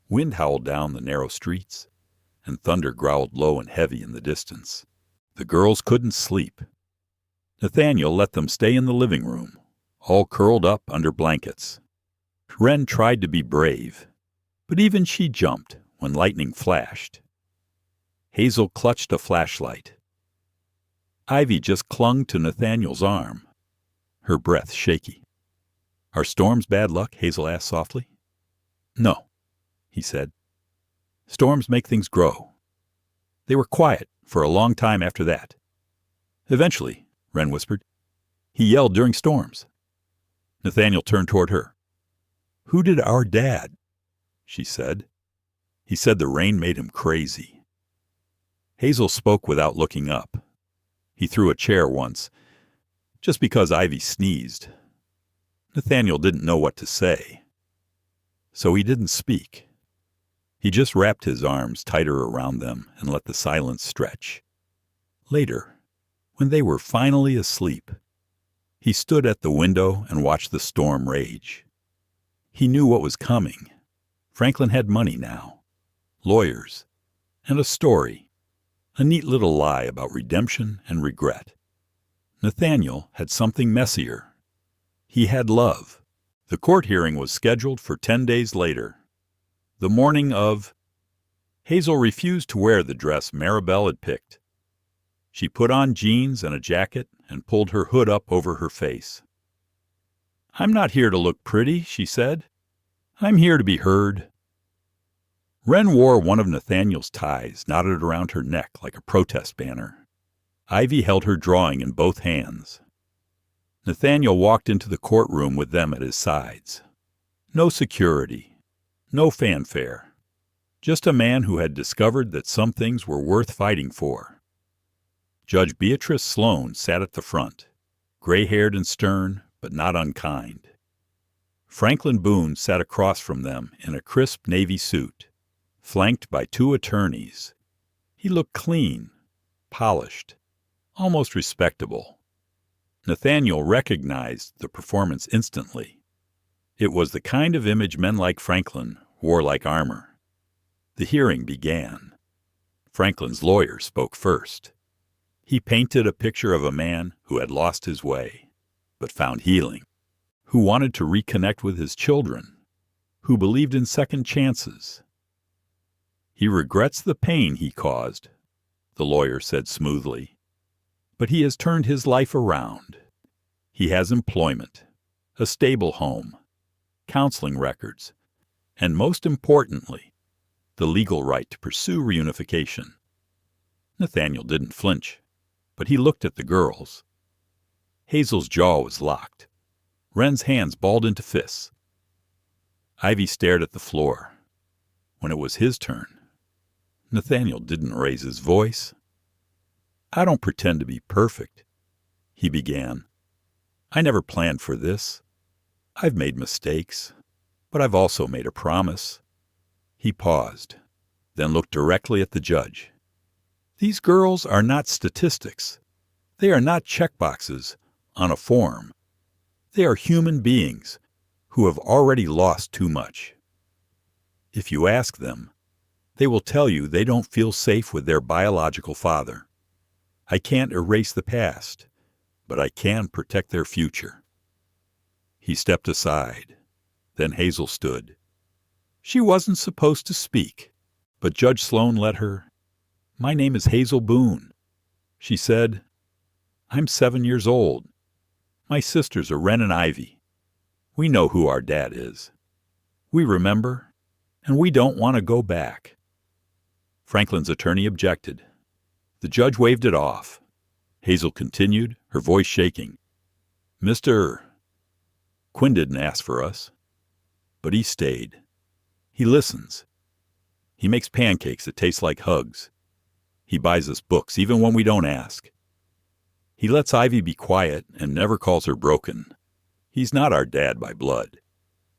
Wind howled down the narrow streets, and thunder growled low and heavy in the distance. The girls couldn't sleep. Nathaniel let them stay in the living room, all curled up under blankets. Wren tried to be brave, but even she jumped when lightning flashed. Hazel clutched a flashlight. Ivy just clung to Nathaniel's arm, her breath shaky. "Are storms bad luck?" Hazel asked softly. "No," he said. "Storms make things grow." They were quiet for a long time after that. "Eventually," Wren whispered, He yelled during storms. Nathaniel turned toward her. "Who did our dad?" she said. "He said the rain made him crazy." Hazel spoke without looking up. He threw a chair once, just because Ivy sneezed. Nathaniel didn't know what to say, so he didn't speak. He just wrapped his arms tighter around them and let the silence stretch. Later, when they were finally asleep, he stood at the window and watched the storm rage. He knew what was coming. Franklin had money now, lawyers, and a story, a neat little lie about redemption and regret. Nathaniel had something messier. He had love. The court hearing was scheduled for 10 days later. The morning of... Hazel refused to wear the dress Maribel had picked. She put on jeans and a jacket and pulled her hood up over her face. "I'm not here to look pretty," she said. "I'm here to be heard." Wren wore one of Nathaniel's ties knotted around her neck like a protest banner. Ivy held her drawing in both hands. Nathaniel walked into the courtroom with them at his sides. No security, no fanfare, just a man who had discovered that some things were worth fighting for. Judge Beatrice Sloane sat at the front, gray-haired and stern, but not unkind. Franklin Boone sat across from them in a crisp navy suit, flanked by 2 attorneys. He looked clean, polished, almost respectable. Nathaniel recognized the performance instantly. It was the kind of image men like Franklin wore like armor. The hearing began. Franklin's lawyer spoke first. He painted a picture of a man who had lost his way, but found healing, who wanted to reconnect with his children, who believed in second chances. "He regrets the pain he caused," the lawyer said smoothly, "but he has turned his life around. He has employment, a stable home, counseling records, and most importantly, the legal right to pursue reunification." Nathaniel didn't flinch, but he looked at the girls. Hazel's jaw was locked. Wren's hands balled into fists. Ivy stared at the floor. When it was his turn, Nathaniel didn't raise his voice. "I don't pretend to be perfect," he began. "I never planned for this. I've made mistakes, but I've also made a promise." He paused, then looked directly at the judge. "These girls are not statistics. They are not checkboxes on a form. They are human beings who have already lost too much. If you ask them, they will tell you they don't feel safe with their biological father. I can't erase the past, but I can protect their future." He stepped aside. Then Hazel stood. She wasn't supposed to speak, but Judge Sloane let her. "My name is Hazel Boone," she said. "I'm 7 years old. My sisters are Wren and Ivy. We know who our dad is. We remember, and we don't want to go back." Franklin's attorney objected. The judge waved it off. Hazel continued, her voice shaking. "Mr. Quinn didn't ask for us, but he stayed. He listens. He makes pancakes that taste like hugs. He buys us books even when we don't ask. He lets Ivy be quiet and never calls her broken. He's not our dad by blood,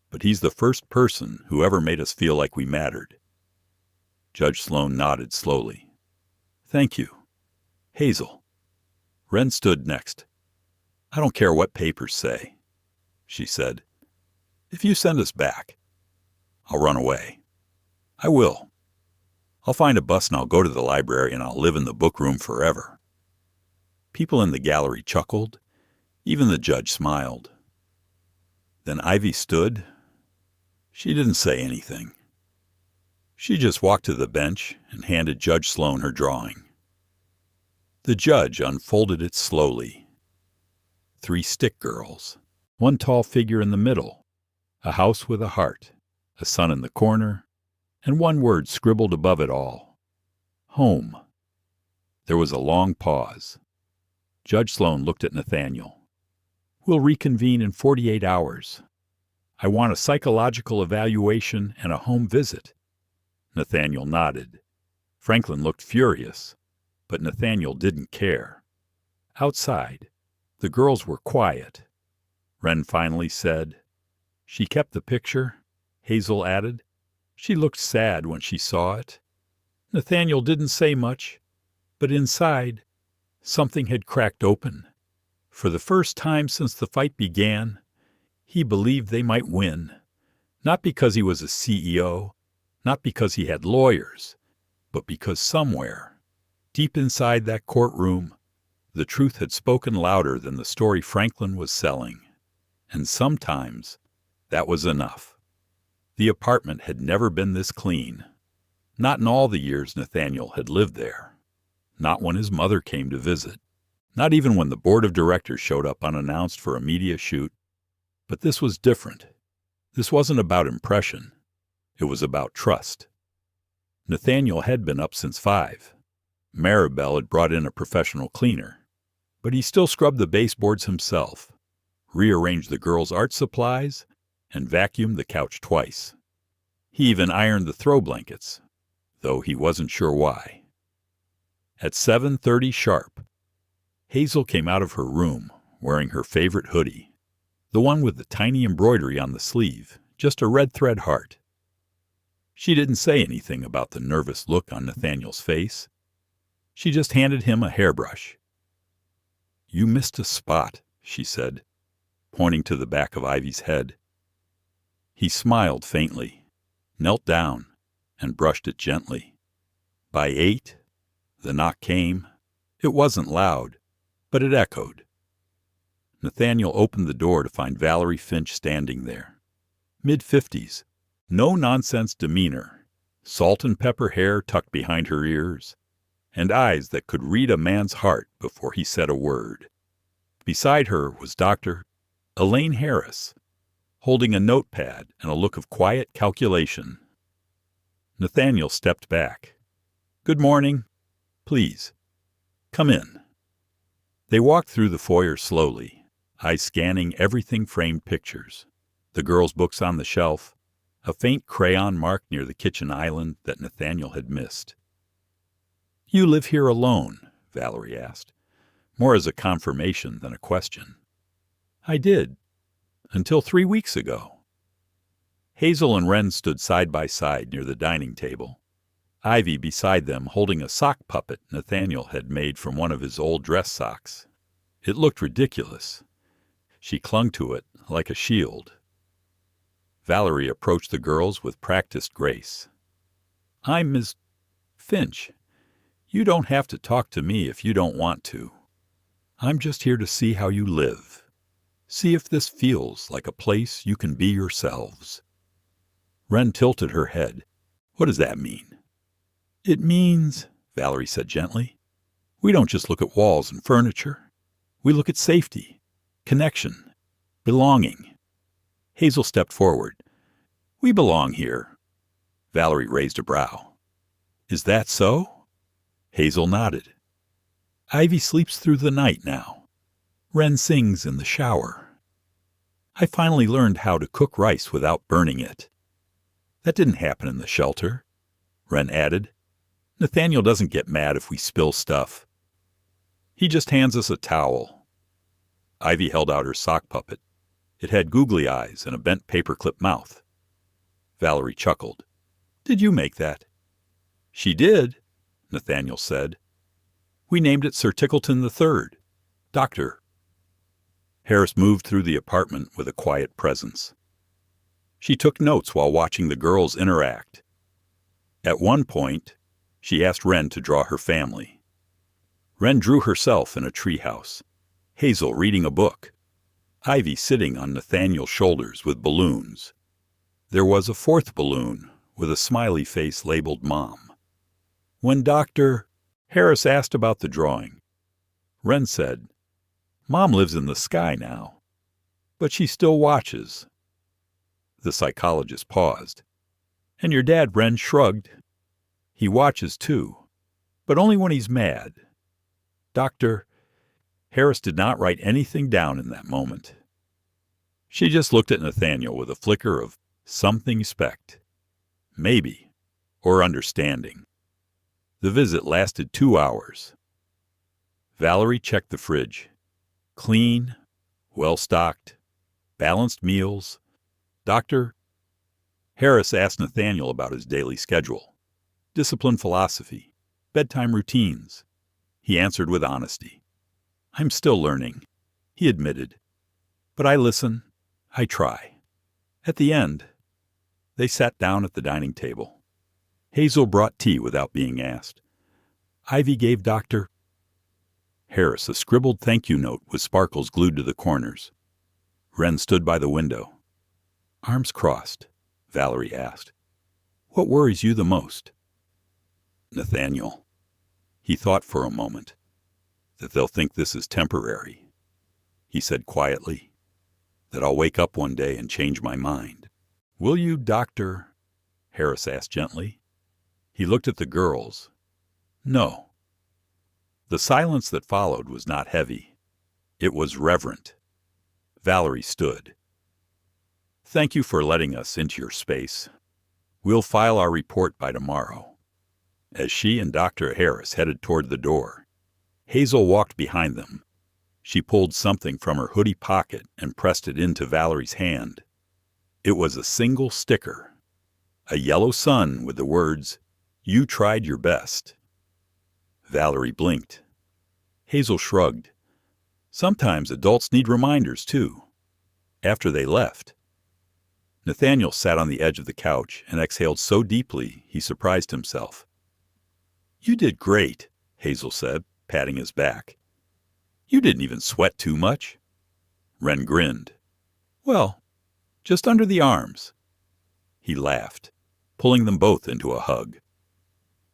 but he's the first person who ever made us feel like we mattered." Judge Sloane nodded slowly. "Thank you. Hazel." Wren stood next. "I don't care what papers say," she said. "If you send us back, I'll run away. I will. I'll find a bus and I'll go to the library and I'll live in the book room forever." People in the gallery chuckled. Even the judge smiled. Then Ivy stood. She didn't say anything. She just walked to the bench and handed Judge Sloane her drawing. The judge unfolded it slowly. 3 stick girls, 1 tall figure in the middle, a house with a heart, a sun in the corner, and 1 word scribbled above it all: home. There was a long pause. Judge Sloane looked at Nathaniel. We'll reconvene in 48 hours. I want a psychological evaluation and a home visit." Nathaniel nodded. Franklin looked furious, but Nathaniel didn't care. Outside, the girls were quiet. Wren finally said, "She kept the picture," Hazel added. "She looked sad when she saw it." Nathaniel didn't say much, but inside, something had cracked open. For the first time since the fight began, he believed they might win. Not because he was a CEO, not because he had lawyers, but because somewhere, deep inside that courtroom, the truth had spoken louder than the story Franklin was selling. And sometimes that was enough. The apartment had never been this clean. Not in all the years Nathaniel had lived there. Not when his mother came to visit. Not even when the board of directors showed up unannounced for a media shoot. But this was different. This wasn't about impression. It was about trust. Nathaniel had been up since 5. Maribel had brought in a professional cleaner. But he still scrubbed the baseboards himself, rearranged the girls' art supplies, and vacuumed the couch twice. He even ironed the throw blankets, though he wasn't sure why. At 7:30 sharp, Hazel came out of her room wearing her favorite hoodie, the one with the tiny embroidery on the sleeve, just a red thread heart. She didn't say anything about the nervous look on Nathaniel's face. She just handed him a hairbrush. "You missed a spot," she said, pointing to the back of Ivy's head. He smiled faintly, knelt down, and brushed it gently. By 8, the knock came. It wasn't loud, but it echoed. Nathaniel opened the door to find Valerie Finch standing there. Mid-50s, no-nonsense demeanor, salt and pepper hair tucked behind her ears, and eyes that could read a man's heart before he said a word. Beside her was Dr. Elaine Harris, holding a notepad and a look of quiet calculation. Nathaniel stepped back. "Good morning. Please, come in." They walked through the foyer slowly, eyes scanning everything framed pictures, the girls' books on the shelf, a faint crayon mark near the kitchen island that Nathaniel had missed. "You live here alone?" Valerie asked, more as a confirmation than a question. "I did, until 3 weeks ago." Hazel and Wren stood side by side near the dining table, Ivy beside them holding a sock puppet Nathaniel had made from one of his old dress socks. It looked ridiculous. She clung to it like a shield. Valerie approached the girls with practiced grace. "I'm Miss Finch. You don't have to talk to me if you don't want to. I'm just here to see how you live. See if this feels like a place you can be yourselves." Wren tilted her head. "What does that mean?" "It means," Valerie said gently, "we don't just look at walls and furniture. We look at safety, connection, belonging." Hazel stepped forward. "We belong here." Valerie raised a brow. "Is that so?" Hazel nodded. "Ivy sleeps through the night now. Wren sings in the shower. I finally learned how to cook rice without burning it. That didn't happen in the shelter," Wren added. "Nathaniel doesn't get mad if we spill stuff. He just hands us a towel." Ivy held out her sock puppet. It had googly eyes and a bent paperclip mouth. Valerie chuckled. "Did you make that?" "She did," Nathaniel said. "We named it Sir Tickleton III. Doctor." Harris moved through the apartment with a quiet presence. She took notes while watching the girls interact. At one point, she asked Wren to draw her family. Wren drew herself in a treehouse, Hazel reading a book, Ivy sitting on Nathaniel's shoulders with balloons. There was a 4th balloon with a smiley face labeled Mom. When Dr. Harris asked about the drawing, Wren said, "Mom lives in the sky now, but she still watches." The psychologist paused. "And your dad," Wren shrugged. "He watches too, but only when he's mad. Doctor, Harris did not write anything down in that moment. She just looked at Nathaniel with a flicker of something spect, maybe, or understanding. The visit lasted 2 hours. Valerie checked the fridge. Clean, well-stocked, balanced meals. Dr. Harris asked Nathaniel about his daily schedule, discipline philosophy, bedtime routines. He answered with honesty. "I'm still learning," he admitted. "But I listen. I try." At the end, they sat down at the dining table. Hazel brought tea without being asked. Ivy gave Dr. Harris a scribbled thank you note with sparkles glued to the corners. Wren stood by the window. Arms crossed, Valerie asked. "What worries you the most?" "Nathaniel." He thought for a moment. "That they'll think this is temporary," he said quietly. "That I'll wake up one day and change my mind." "Will you, Doctor?" Harris asked gently. He looked at the girls. "No." The silence that followed was not heavy. It was reverent. Valerie stood. "Thank you for letting us into your space. We'll file our report by tomorrow." As she and Dr. Harris headed toward the door, Hazel walked behind them. She pulled something from her hoodie pocket and pressed it into Valerie's hand. It was a single sticker, a yellow sun with the words, "You tried your best." Valerie blinked. Hazel shrugged. Sometimes adults need reminders, too. After they left, Nathaniel sat on the edge of the couch and exhaled so deeply he surprised himself. "You did great," Hazel said, patting his back. "You didn't even sweat too much." Wren grinned. "Well, just under the arms." He laughed, pulling them both into a hug.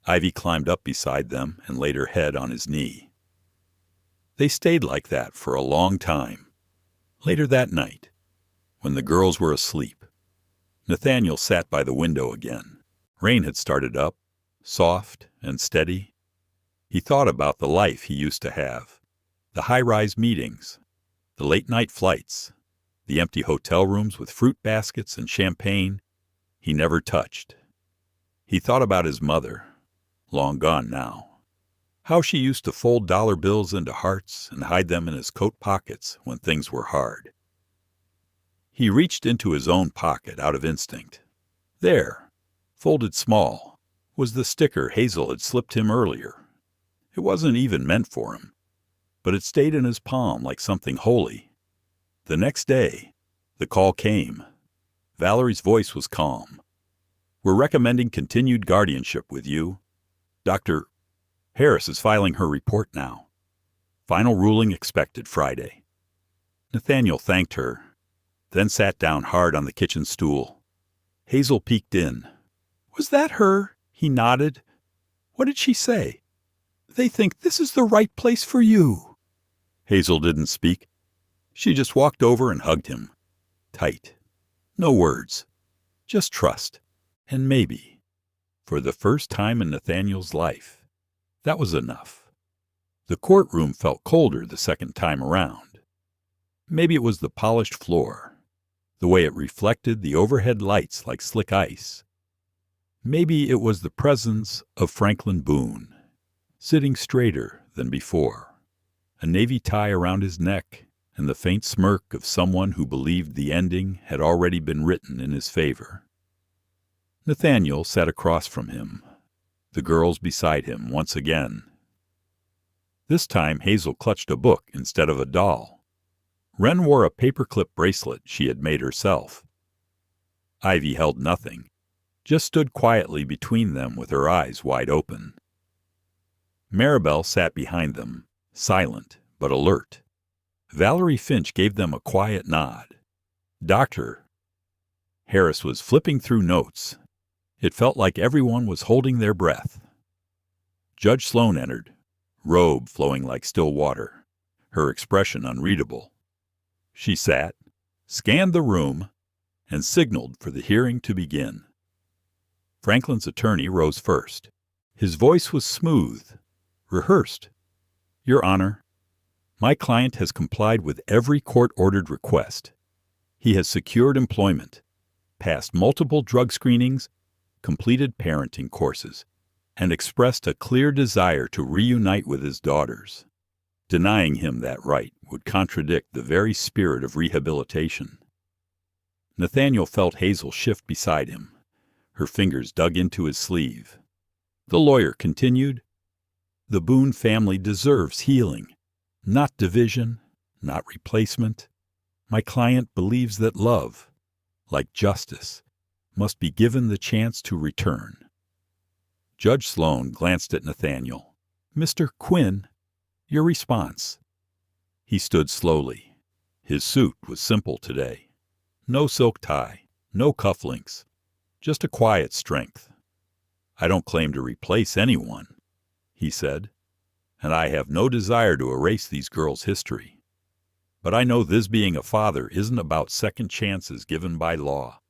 Ivy climbed up beside them and laid her head on his knee. They stayed like that for a long time. Later that night, when the girls were asleep, Nathaniel sat by the window again. Rain had started up, soft and steady. He thought about the life he used to have, the high-rise meetings, the late-night flights, the empty hotel rooms with fruit baskets and champagne he never touched. He thought about his mother, long gone now, how she used to fold dollar bills into hearts and hide them in his coat pockets when things were hard. He reached into his own pocket out of instinct. There, folded small, was the sticker Hazel had slipped him earlier. It wasn't even meant for him, but it stayed in his palm like something holy. The next day, the call came. Valerie's voice was calm. "We're recommending continued guardianship with you. Dr. Harris is filing her report now. Final ruling expected Friday." Nathaniel thanked her, then sat down hard on the kitchen stool. Hazel peeked in. "Was that her?" He nodded. "What did she say?" "They think this is the right place for you." Hazel didn't speak. She just walked over and hugged him. Tight. No words. Just trust. And maybe, for the first time in Nathaniel's life, that was enough. The courtroom felt colder the second time around. Maybe it was the polished floor, the way it reflected the overhead lights like slick ice. Maybe it was the presence of Franklin Boone, sitting straighter than before, a navy tie around his neck and the faint smirk of someone who believed the ending had already been written in his favor. Nathaniel sat across from him, the girls beside him once again. This time Hazel clutched a book instead of a doll. Wren wore a paperclip bracelet she had made herself. Ivy held nothing, just stood quietly between them with her eyes wide open. Maribel sat behind them, silent but alert. Valerie Finch gave them a quiet nod. Dr. Harris was flipping through notes. It felt like everyone was holding their breath. Judge Sloan entered, robe flowing like still water, her expression unreadable. She sat, scanned the room, and signaled for the hearing to begin. Franklin's attorney rose first. His voice was smooth, rehearsed. "Your Honor, My client has complied with every court-ordered request. He has secured employment, passed multiple drug screenings, completed parenting courses, and expressed a clear desire to reunite with his daughters. Denying him that right would contradict the very spirit of rehabilitation. Nathaniel felt Hazel shift beside him. Her fingers dug into his sleeve. The lawyer continued, "The Boone family deserves healing, not division, not replacement. My client believes that love, like justice, must be given the chance to return." Judge Sloan glanced at Nathaniel. "Mr. Quinn, your response." He stood slowly. His suit was simple today. No silk tie, no cufflinks, just a quiet strength. "I don't claim to replace anyone," he said, "and I have no desire to erase these girls' history. But I know this being a father isn't about second chances given by law.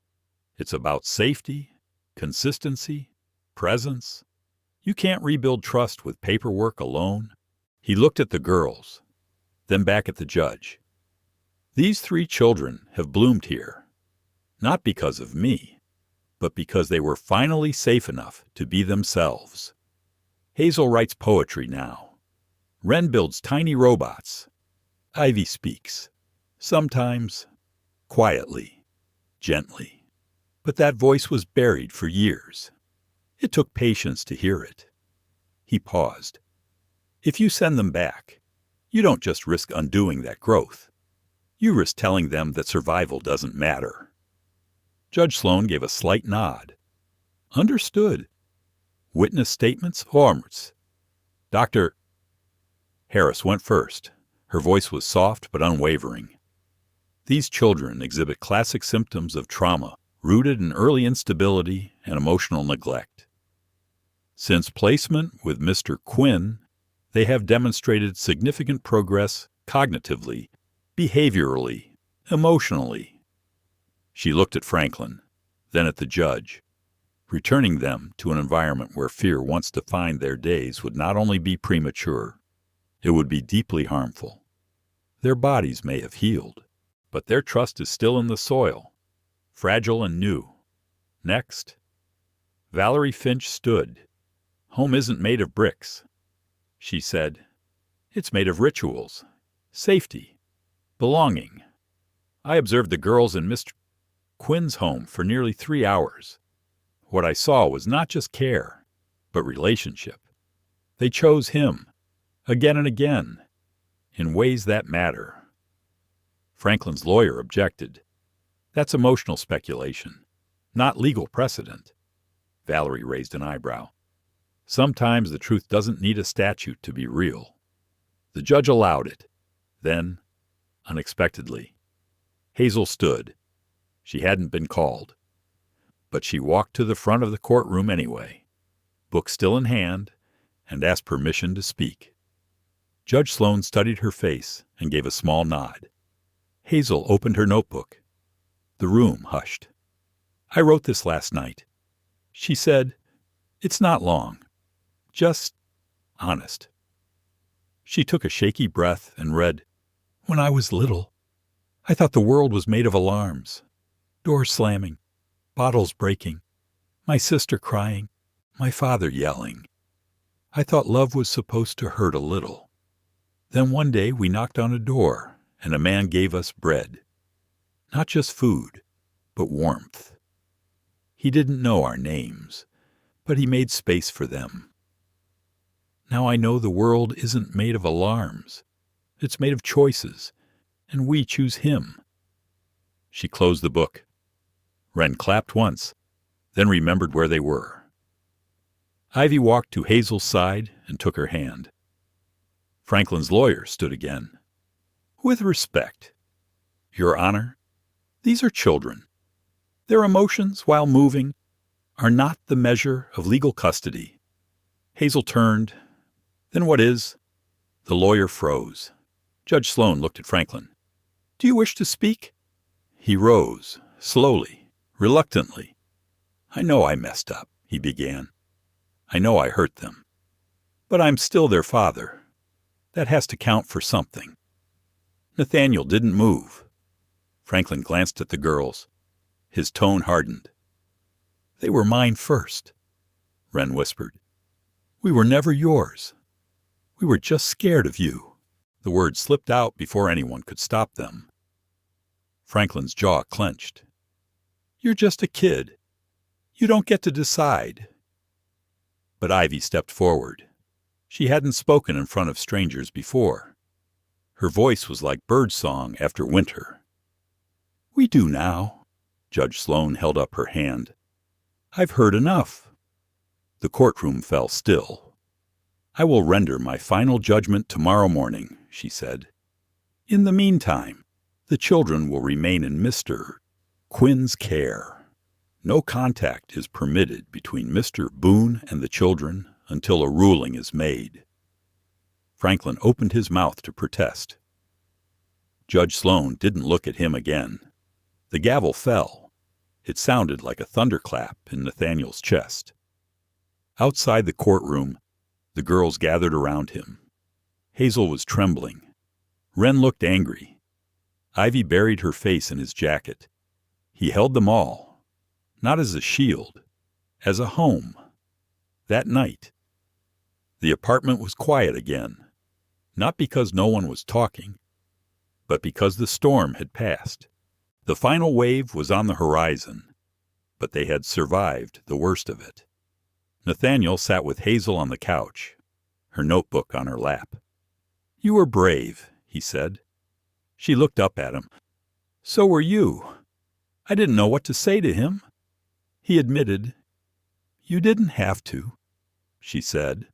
It's about safety, consistency, presence. You can't rebuild trust with paperwork alone." He looked at the girls, then back at the judge. "These 3 children have bloomed here, not because of me, but because they were finally safe enough to be themselves. Hazel writes poetry now. Wren builds tiny robots. Ivy speaks, sometimes quietly, gently. But that voice was buried for years. It took patience to hear it." He paused. "If you send them back, you don't just risk undoing that growth. You risk telling them that survival doesn't matter." Judge Sloan gave a slight nod. "Understood. Witness statements, forms. Dr. Harris went first. Her voice was soft but unwavering. "These children exhibit classic symptoms of trauma rooted in early instability and emotional neglect. Since placement with Mr. Quinn, they have demonstrated significant progress cognitively, behaviorally, emotionally." She looked at Franklin, then at the judge. Returning them to an environment where fear once defined their days would not only be premature, it would be deeply harmful. Their bodies may have healed, but their trust is still in the soil, fragile and new. Next, Valerie Finch stood. "Home isn't made of bricks," she said. "It's made of rituals, safety, belonging. I observed the girls in Mr. Quinn's home for nearly 3 hours. What I saw was not just care, but relationship. They chose him, again and again, in ways that matter." Franklin's lawyer objected. "That's emotional speculation, not legal precedent." Valerie raised an eyebrow. "Sometimes the truth doesn't need a statute to be real." The judge allowed it. Then, unexpectedly, Hazel stood. She hadn't been called. But she walked to the front of the courtroom anyway, book still in hand, and asked permission to speak. Judge Sloan studied her face and gave a small nod. Hazel opened her notebook. The room hushed. "I wrote this last night," she said. "It's not long. Just honest." She took a shaky breath and read, "When I was little, I thought the world was made of alarms. Doors slamming, bottles breaking, my sister crying, my father yelling. I thought love was supposed to hurt a little. Then one day we knocked on a door, and a man gave us bread. Not just food, but warmth. He didn't know our names, but he made space for them. Now I know the world isn't made of alarms. It's made of choices, and we choose him." She closed the book. Wren clapped once, then remembered where they were. Ivy walked to Hazel's side and took her hand. Franklin's lawyer stood again. "With respect, Your Honor, these are children. Their emotions, while moving, are not the measure of legal custody." Hazel turned. "Then what is?" The lawyer froze. Judge Sloan looked at Franklin. "Do you wish to speak?" He rose, slowly, reluctantly. "I know I messed up," he began. "I know I hurt them. But I'm still their father. That has to count for something." Nathaniel didn't move. Franklin glanced at the girls. His tone hardened. "They were mine first," Wren whispered. "We were never yours. We were just scared of you." The words slipped out before anyone could stop them. Franklin's jaw clenched. "You're just a kid. You don't get to decide." But Ivy stepped forward. She hadn't spoken in front of strangers before. Her voice was like birdsong after winter. "We do now." Judge Sloan held up her hand. "I've heard enough." The courtroom fell still. "I will render my final judgment tomorrow morning," she said. "In the meantime, the children will remain in Mr. Quinn's care. No contact is permitted between Mr. Boone and the children until a ruling is made." Franklin opened his mouth to protest. Judge Sloan didn't look at him again. The gavel fell. It sounded like a thunderclap in Nathaniel's chest. Outside the courtroom, the girls gathered around him. Hazel was trembling. Wren looked angry. Ivy buried her face in his jacket. He held them all, not as a shield, as a home. That night, the apartment was quiet again, not because no one was talking, but because the storm had passed. The final wave was on the horizon, but they had survived the worst of it. Nathaniel sat with Hazel on the couch, her notebook on her lap. "You were brave," he said. She looked up at him. "So were you. I didn't know what to say to him." He admitted. "You didn't have to," she said.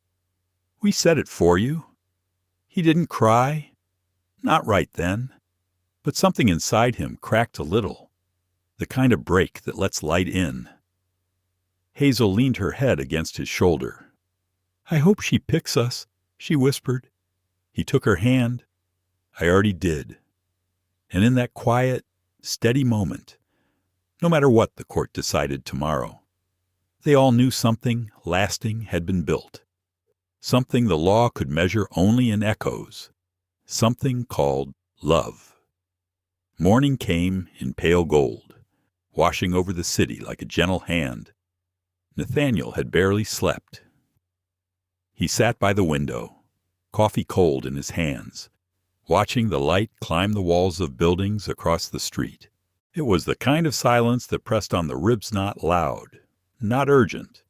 "We said it for you." He didn't cry. Not right then. But something inside him cracked a little, the kind of break that lets light in. Hazel leaned her head against his shoulder. "I hope she picks us," she whispered. He took her hand. "I already did." And in that quiet, steady moment, no matter what the court decided tomorrow, they all knew something lasting had been built. Something the law could measure only in echoes. Something called love. Morning came in pale gold, washing over the city like a gentle hand. Nathaniel had barely slept. He sat by the window, coffee cold in his hands, watching the light climb the walls of buildings across the street. It was the kind of silence that pressed on the ribs, not loud, not urgent,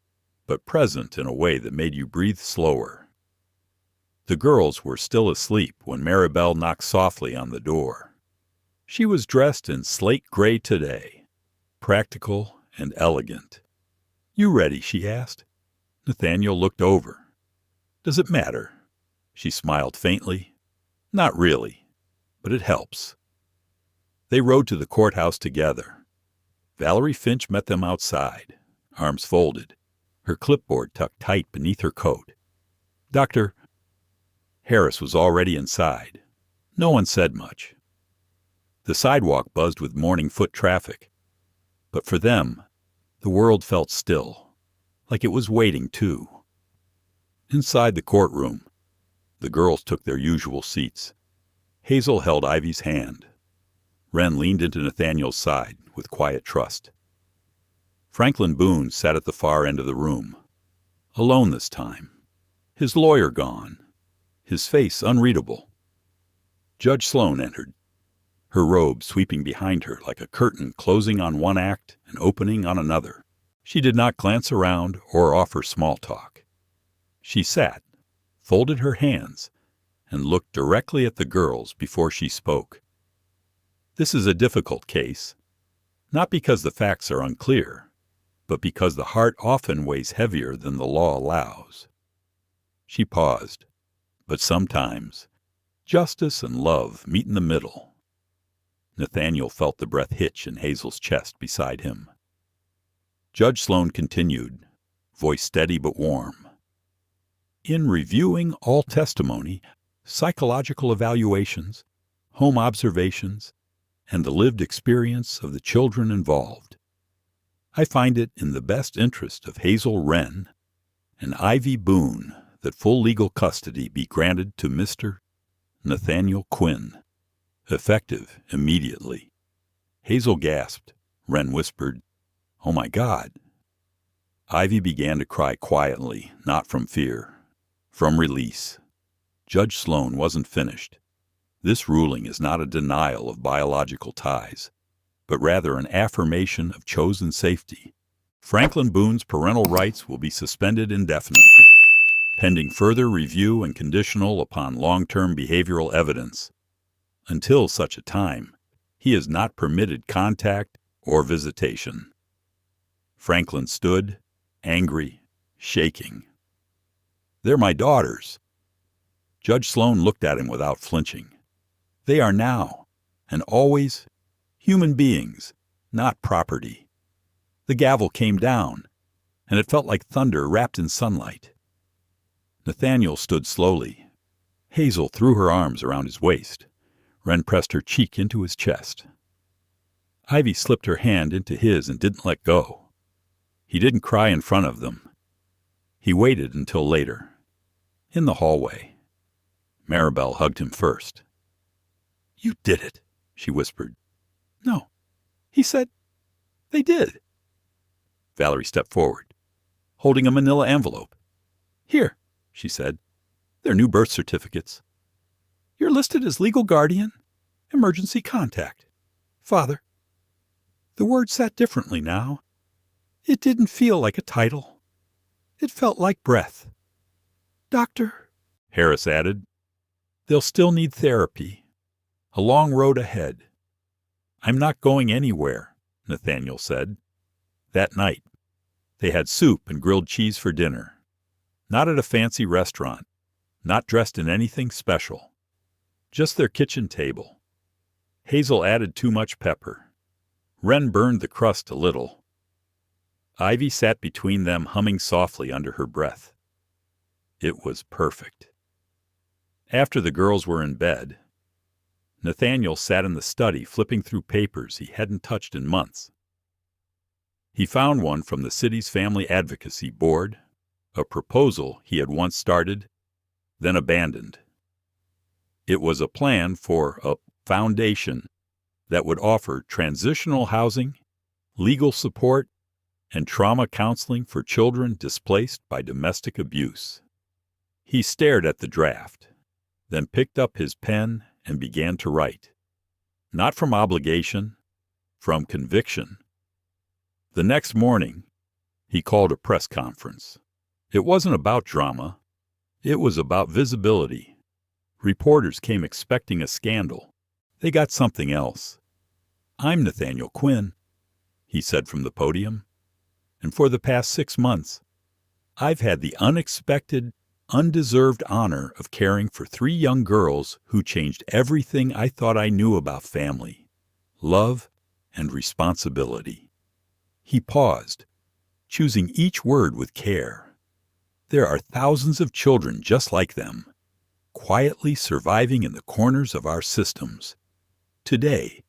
but present in a way that made you breathe slower. The girls were still asleep when Maribel knocked softly on the door. She was dressed in slate gray today, practical and elegant. "You ready?" she asked. Nathaniel looked over. "Does it matter?" She smiled faintly. "Not really, but it helps." They rode to the courthouse together. Valerie Finch met them outside, arms folded, her clipboard tucked tight beneath her coat. "Dr." Harris was already inside. No one said much. The sidewalk buzzed with morning foot traffic. But for them, the world felt still, like it was waiting too. Inside the courtroom, the girls took their usual seats. Hazel held Ivy's hand. Wren leaned into Nathaniel's side with quiet trust. Franklin Boone sat at the far end of the room, alone this time, his lawyer gone, his face unreadable. Judge Sloan entered, her robe sweeping behind her like a curtain closing on one act and opening on another. She did not glance around or offer small talk. She sat, folded her hands, and looked directly at the girls before she spoke. This is a difficult case, not because the facts are unclear, but because the heart often weighs heavier than the law allows. She paused, but sometimes justice and love meet in the middle. Nathaniel felt the breath hitch in Hazel's chest beside him. Judge Sloan continued, voice steady but warm. In reviewing all testimony, psychological evaluations, home observations, and the lived experience of the children involved, I find it in the best interest of Hazel Wren and Ivy Boone that full legal custody be granted to Mr. Nathaniel Quinn. Effective immediately. Hazel gasped. Wren whispered, "Oh my God." Ivy began to cry quietly, not from fear, from release. Judge Sloan wasn't finished. This ruling is not a denial of biological ties, but rather an affirmation of chosen safety. Franklin Boone's parental rights will be suspended indefinitely, pending further review and conditional upon long-term behavioral evidence. Until such a time, he is not permitted contact or visitation. Franklin stood, angry, shaking. "They're my daughters." Judge Sloan looked at him without flinching. "They are now, and always, human beings, not property." The gavel came down, and it felt like thunder wrapped in sunlight. Nathaniel stood slowly. Hazel threw her arms around his waist. Wren pressed her cheek into his chest. Ivy slipped her hand into his and didn't let go. He didn't cry in front of them. He waited until later. In the hallway, Maribel hugged him first. "You did it," she whispered. "No," he said. "They did." Valerie stepped forward, holding a manila envelope. "Here," she said. "They're new birth certificates. You're listed as legal guardian, emergency contact, father." The word sat differently now. It didn't feel like a title. It felt like breath. "Doctor," Harris added, "they'll still need therapy. A long road ahead." "I'm not going anywhere," Nathaniel said. That night, they had soup and grilled cheese for dinner. Not at a fancy restaurant, not dressed in anything special. Just their kitchen table. Hazel added too much pepper. Wren burned the crust a little. Ivy sat between them, humming softly under her breath. It was perfect. After the girls were in bed, Nathaniel sat in the study flipping through papers he hadn't touched in months. He found one from the city's Family Advocacy Board, a proposal he had once started, then abandoned. It was a plan for a foundation that would offer transitional housing, legal support, and trauma counseling for children displaced by domestic abuse. He stared at the draft, then picked up his pen and began to write. Not from obligation, from conviction. The next morning, he called a press conference. It wasn't about drama. It was about visibility. Reporters came expecting a scandal. They got something else. "I'm Nathaniel Quinn," he said from the podium. "And for the past 6 months, I've had the unexpected, undeserved honor of caring for 3 young girls who changed everything I thought I knew about family, love, and responsibility." He paused, choosing each word with care. There are thousands of children just like them, quietly surviving in the corners of our systems. Today,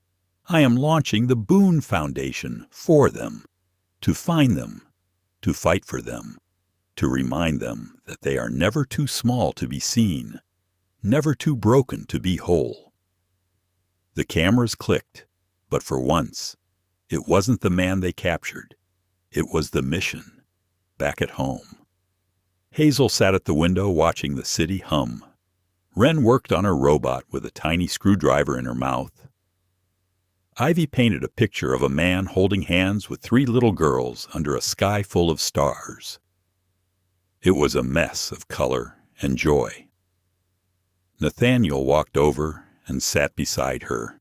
I am launching the Boone Foundation for them, to find them, to fight for them, to remind them that they are never too small to be seen, never too broken to be whole. The cameras clicked, but for once, it wasn't the man they captured. It was the mission, back at home. Hazel sat at the window watching the city hum. Wren worked on her robot with a tiny screwdriver in her mouth. Ivy painted a picture of a man holding hands with 3 little girls under a sky full of stars. It was a mess of color and joy. Nathaniel walked over and sat beside her.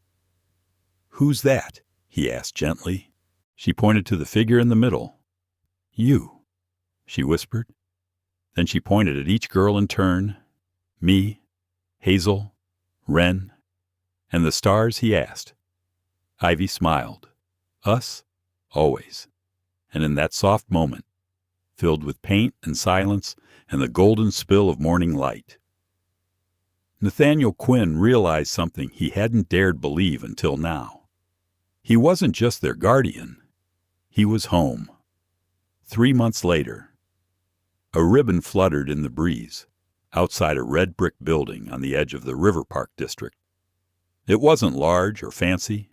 "Who's that?" he asked gently. She pointed to the figure in the middle. "You," she whispered. Then she pointed at each girl in turn. "Me, Hazel, Wren, and the stars?" he asked. Ivy smiled. "Us, always." And in that soft moment, filled with paint and silence and the golden spill of morning light, Nathaniel Quinn realized something he hadn't dared believe until now. He wasn't just their guardian. He was home. 3 months later, a ribbon fluttered in the breeze outside a red brick building on the edge of the River Park district. It wasn't large or fancy,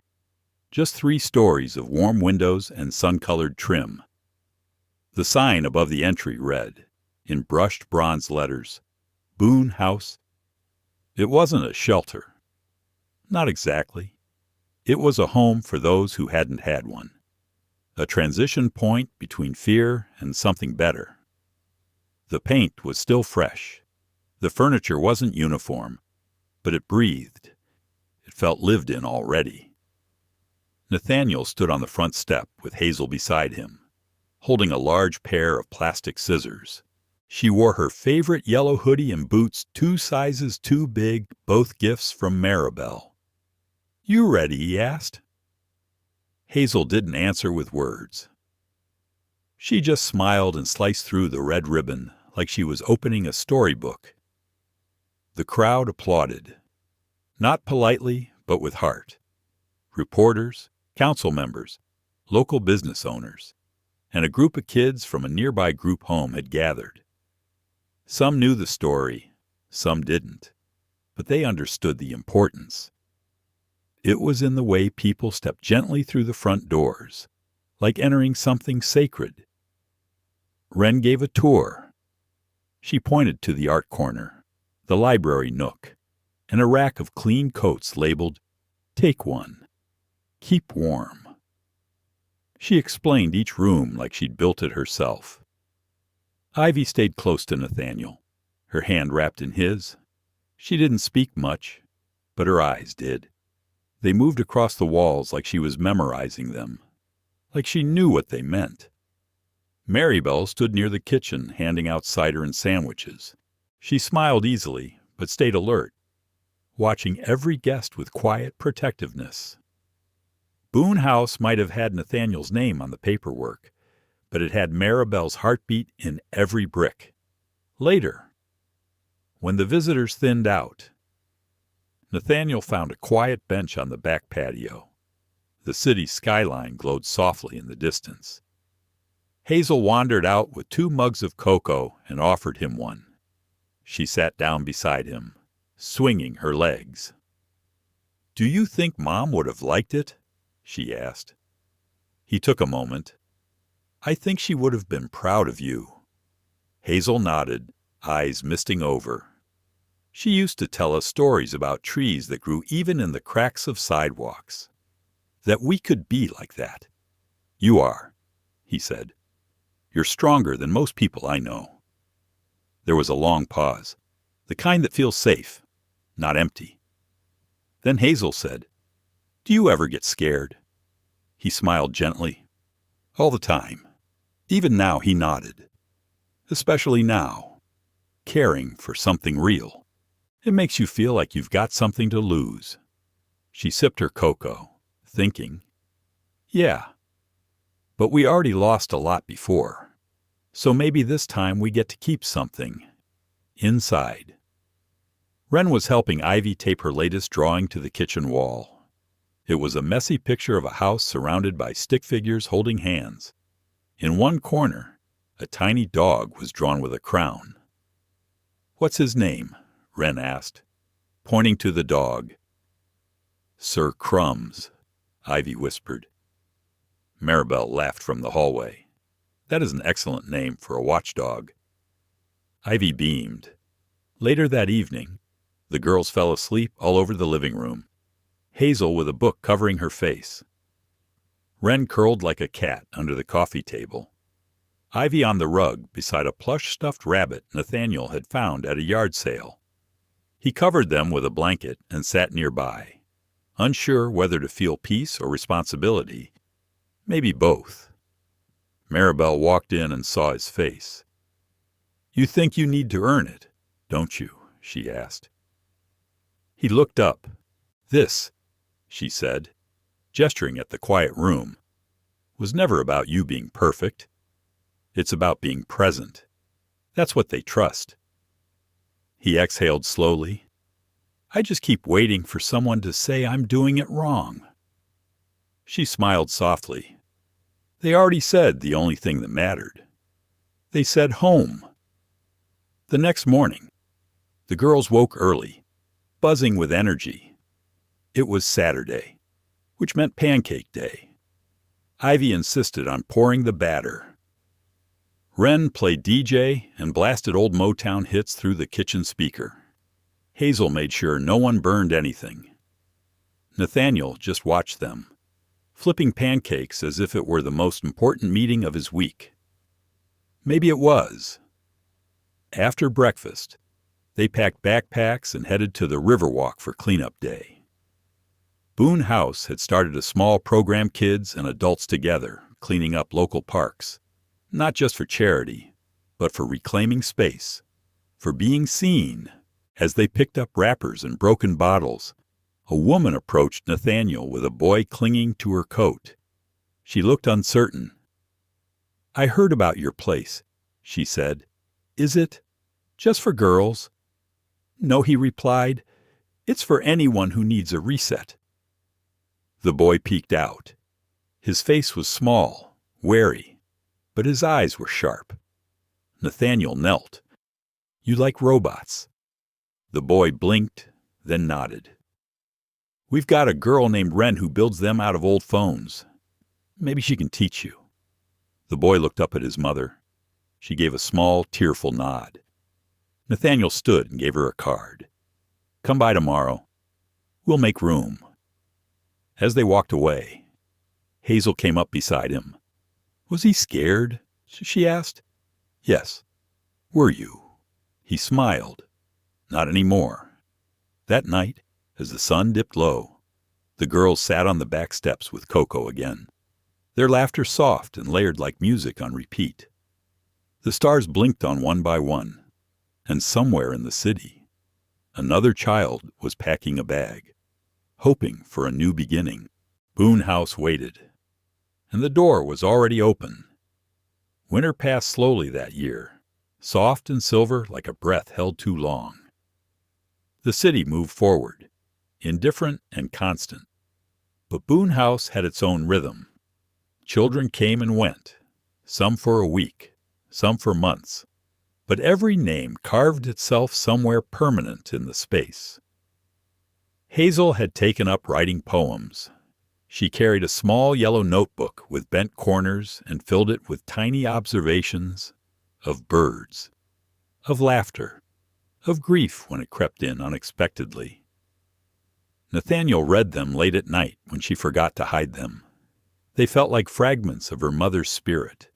just 3 stories of warm windows and sun-colored trim. The sign above the entry read, in brushed bronze letters, Boone House. It wasn't a shelter. Not exactly. It was a home for those who hadn't had one. A transition point between fear and something better. The paint was still fresh. The furniture wasn't uniform, but it breathed. It felt lived in already. Nathaniel stood on the front step with Hazel beside him, holding a large pair of plastic scissors. She wore her favorite yellow hoodie and boots 2 sizes too big, both gifts from Maribel. "You ready?" he asked. Hazel didn't answer with words. She just smiled and sliced through the red ribbon like she was opening a storybook. The crowd applauded, not politely, but with heart. Reporters, council members, local business owners, and a group of kids from a nearby group home had gathered. Some knew the story, some didn't, but they understood the importance. It was in the way people stepped gently through the front doors, like entering something sacred. Wren gave a tour. She pointed to the art corner, the library nook, and a rack of clean coats labeled, "Take one. Keep warm." She explained each room like she'd built it herself. Ivy stayed close to Nathaniel, her hand wrapped in his. She didn't speak much, but her eyes did. They moved across the walls like she was memorizing them, like she knew what they meant. Maribel stood near the kitchen handing out cider and sandwiches. She smiled easily, but stayed alert, watching every guest with quiet protectiveness. Boone House might have had Nathaniel's name on the paperwork, but it had Maribel's heartbeat in every brick. Later, when the visitors thinned out, Nathaniel found a quiet bench on the back patio. The city skyline glowed softly in the distance. Hazel wandered out with 2 mugs of cocoa and offered him one. She sat down beside him, swinging her legs. "Do you think Mom would have liked it?" she asked. He took a moment. "I think she would have been proud of you." Hazel nodded, eyes misting over. She used to tell us stories about trees that grew even in the cracks of sidewalks. That we could be like that. "You are," he said. "You're stronger than most people I know." There was a long pause, the kind that feels safe, not empty. Then Hazel said, "Do you ever get scared?" He smiled gently. "All the time." Even now he nodded. "Especially now. Caring for something real. It makes you feel like you've got something to lose." She sipped her cocoa, thinking, "Yeah, but we already lost a lot before. So maybe this time we get to keep something. Inside." Wren was helping Ivy tape her latest drawing to the kitchen wall. It was a messy picture of a house surrounded by stick figures holding hands. In one corner, a tiny dog was drawn with a crown. "What's his name?" Wren asked, pointing to the dog. "Sir Crumbs," Ivy whispered. Maribel laughed from the hallway. "That is an excellent name for a watchdog." Ivy beamed. Later that evening, the girls fell asleep all over the living room, Hazel with a book covering her face. Wren curled like a cat under the coffee table. Ivy on the rug beside a plush stuffed rabbit Nathaniel had found at a yard sale. He covered them with a blanket and sat nearby, unsure whether to feel peace or responsibility, maybe both. Maribel walked in and saw his face. "You think you need to earn it, don't you?" she asked. He looked up. "This," she said, gesturing at the quiet room, "was never about you being perfect. It's about being present. That's what they trust." He exhaled slowly. "I just keep waiting for someone to say I'm doing it wrong." She smiled softly. "They already said the only thing that mattered. They said home." The next morning, the girls woke early, buzzing with energy. It was Saturday, which meant pancake day. Ivy insisted on pouring the batter. Wren played DJ and blasted old Motown hits through the kitchen speaker. Hazel made sure no one burned anything. Nathaniel just watched them, flipping pancakes as if it were the most important meeting of his week. Maybe it was. After breakfast, they packed backpacks and headed to the Riverwalk for cleanup day. Boone House had started a small program, kids and adults together, cleaning up local parks, not just for charity, but for reclaiming space, for being seen. As they picked up wrappers and broken bottles, a woman approached Nathaniel with a boy clinging to her coat. She looked uncertain. "I heard about your place," she said. "Is it just for girls?" "No," he replied. "It's for anyone who needs a reset." The boy peeked out. His face was small, wary, but his eyes were sharp. Nathaniel knelt. "You like robots?" The boy blinked, then nodded. "We've got a girl named Wren who builds them out of old phones. Maybe she can teach you." The boy looked up at his mother. She gave a small, tearful nod. Nathaniel stood and gave her a card. "Come by tomorrow. We'll make room." As they walked away, Hazel came up beside him. "Was he scared?" she asked. "Yes." "Were you?" He smiled. "Not anymore." That night, as the sun dipped low, the girls sat on the back steps with Coco again, their laughter soft and layered like music on repeat. The stars blinked on one by one, and somewhere in the city, another child was packing a bag, hoping for a new beginning. Boone House waited, and the door was already open. Winter passed slowly that year, soft and silver like a breath held too long. The city moved forward, indifferent and constant. But Boone House had its own rhythm. Children came and went, some for a week, some for months, but every name carved itself somewhere permanent in the space. Hazel had taken up writing poems. She carried a small yellow notebook with bent corners and filled it with tiny observations of birds, of laughter, of grief when it crept in unexpectedly. Nathaniel read them late at night when she forgot to hide them. They felt like fragments of her mother's spirit,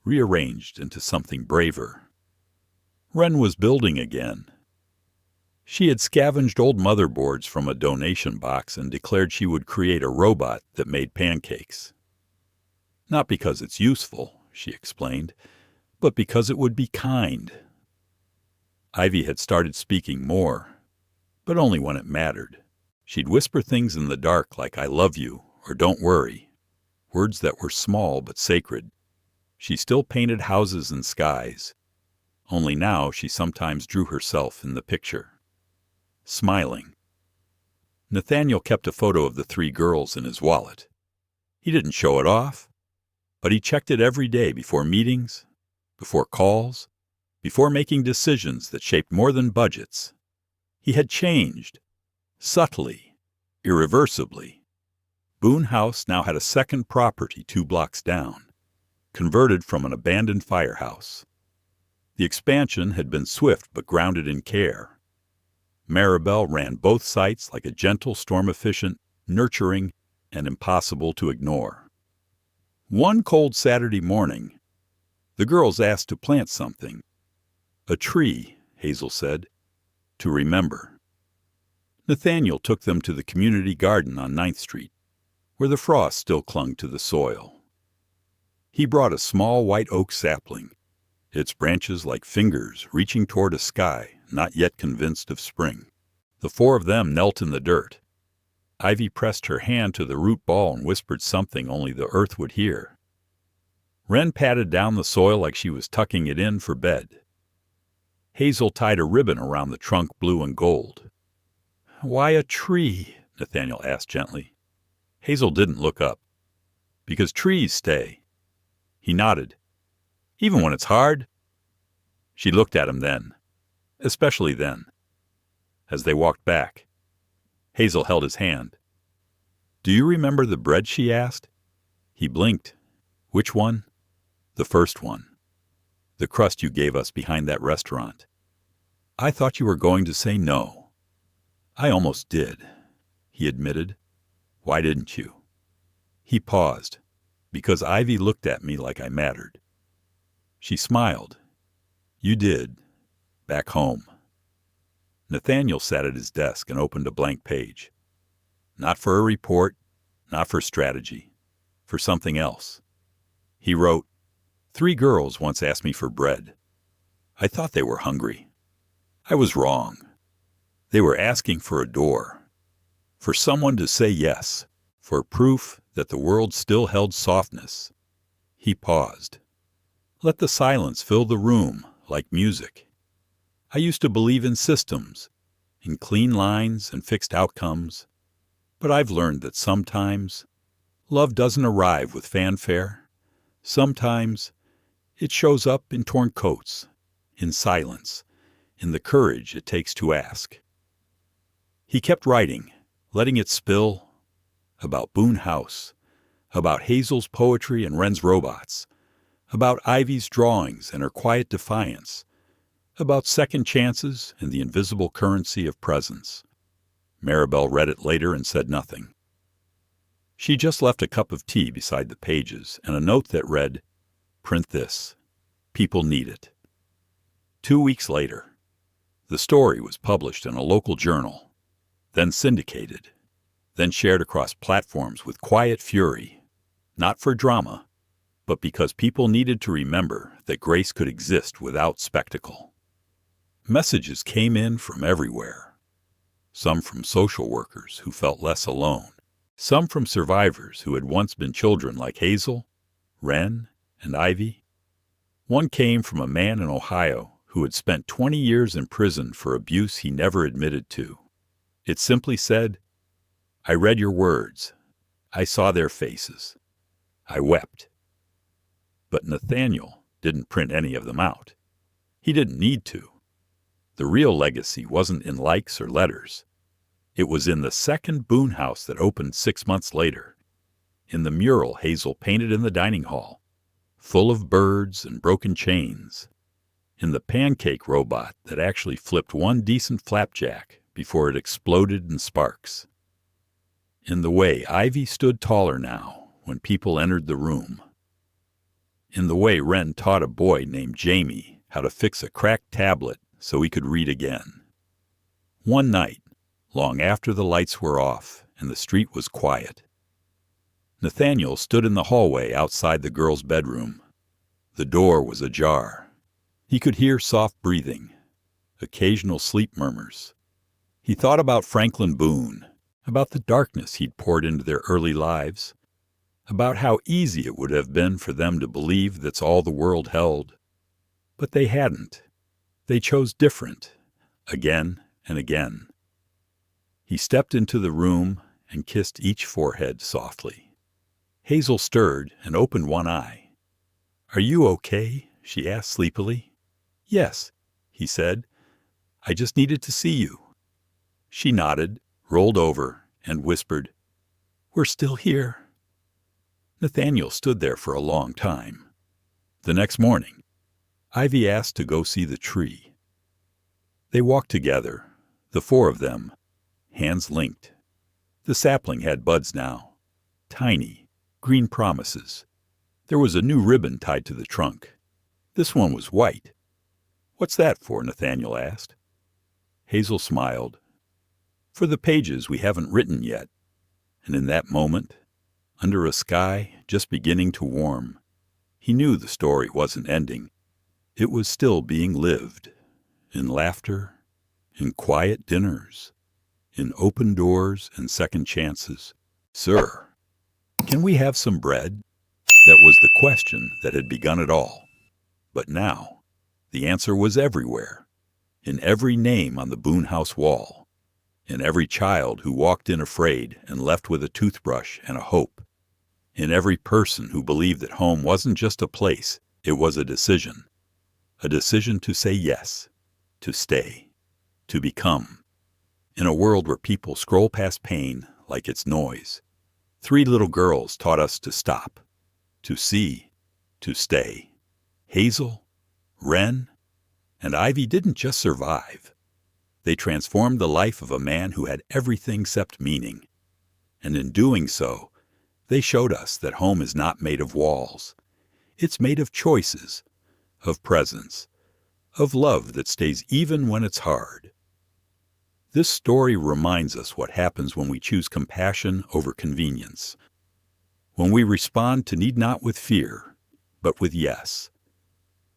rearranged into something braver. Wren was building again. She had scavenged old motherboards from a donation box and declared she would create a robot that made pancakes. "Not because it's useful," she explained, "but because it would be kind." Ivy had started speaking more, but only when it mattered. She'd whisper things in the dark like "I love you" or "don't worry," words that were small but sacred. She still painted houses and skies, only now she sometimes drew herself in the picture, smiling. Nathaniel kept a photo of the three girls in his wallet. He didn't show it off, but he checked it every day before meetings, before calls, before making decisions that shaped more than budgets. He had changed, subtly, irreversibly. Boone House now had a second property 2 blocks down, converted from an abandoned firehouse. The expansion had been swift but grounded in care. Maribel ran both sites like a gentle, storm-efficient, nurturing, and impossible to ignore. One cold Saturday morning, the girls asked to plant something. "A tree," Hazel said, "to remember." Nathaniel took them to the community garden on 9th Street, where the frost still clung to the soil. He brought a small white oak sapling, its branches like fingers reaching toward a sky not yet convinced of spring. The 4 of them knelt in the dirt. Ivy pressed her hand to the root ball and whispered something only the earth would hear. Wren patted down the soil like she was tucking it in for bed. Hazel tied a ribbon around the trunk, blue and gold. "Why a tree?" Nathaniel asked gently. Hazel didn't look up. "Because trees stay." He nodded. "Even when it's hard?" She looked at him then, especially then. As they walked back, Hazel held his hand. Do you remember the bread she asked? He blinked. Which one? The first one. The crust you gave us behind that restaurant. I thought you were going to say no. I almost did, he admitted. Why didn't you? He paused, because Ivy looked at me like I mattered. She smiled. You did, back home. Nathaniel sat at his desk and opened a blank page. Not for a report, not for strategy, for something else. He wrote, 3 girls once asked me for bread. I thought they were hungry. I was wrong. They were asking for a door, for someone to say yes, for proof that the world still held softness. He paused. Let the silence fill the room like music. I used to believe in systems, in clean lines and fixed outcomes, but I've learned that sometimes love doesn't arrive with fanfare. Sometimes it shows up in torn coats, in silence, in the courage it takes to ask. He kept writing, letting it spill, about Boone House, about Hazel's poetry and Wren's robots, about Ivy's drawings and her quiet defiance, about second chances and the invisible currency of presence. Maribel read it later and said nothing. She just left a cup of tea beside the pages and a note that read, Print this. People need it. 2 weeks later, the story was published in a local journal, then syndicated, then shared across platforms with quiet fury, not for drama, but because people needed to remember that grace could exist without spectacle. Messages came in from everywhere, some from social workers who felt less alone, some from survivors who had once been children like Hazel, Wren, and Ivy. One came from a man in Ohio who had spent 20 years in prison for abuse he never admitted to. It simply said, I read your words. I saw their faces. I wept. But Nathaniel didn't print any of them out. He didn't need to. The real legacy wasn't in likes or letters. It was in the second Boone House that opened 6 months later, in the mural Hazel painted in the dining hall, full of birds and broken chains, in the pancake robot that actually flipped one decent flapjack before it exploded in sparks, in the way Ivy stood taller now when people entered the room, in the way Wren taught a boy named Jamie how to fix a cracked tablet so he could read again. One night, long after the lights were off and the street was quiet, Nathaniel stood in the hallway outside the girl's bedroom. The door was ajar. He could hear soft breathing, occasional sleep murmurs. He thought about Franklin Boone, about the darkness he'd poured into their early lives, about how easy it would have been for them to believe that's all the world held. But they hadn't. They chose different, again and again. He stepped into the room and kissed each forehead softly. Hazel stirred and opened one eye. Are you okay? She asked sleepily. Yes, he said. I just needed to see you. She nodded, rolled over, and whispered, We're still here. Nathaniel stood there for a long time. The next morning, Ivy asked to go see the tree. They walked together, the 4 of them, hands linked. The sapling had buds now, tiny, green promises. There was a new ribbon tied to the trunk. This one was white. What's that for? Nathaniel asked. Hazel smiled. For the pages we haven't written yet. And in that moment, under a sky just beginning to warm, he knew the story wasn't ending. It was still being lived, in laughter, in quiet dinners, in open doors and second chances. Sir, can we have some bread? That was the question that had begun it all. But now, the answer was everywhere, in every name on the Boone House wall, in every child who walked in afraid and left with a toothbrush and a hope, in every person who believed that home wasn't just a place, it was a decision to say yes, to stay, to become. In a world where people scroll past pain like it's noise, Three little girls taught us to stop, to see, to stay. Hazel, Wren, and Ivy didn't just survive. They transformed the life of a man who had everything except meaning. And in doing so, they showed us that home is not made of walls. It's made of choices, of presence, of love that stays even when it's hard. This story reminds us what happens when we choose compassion over convenience, when we respond to need not with fear, but with yes.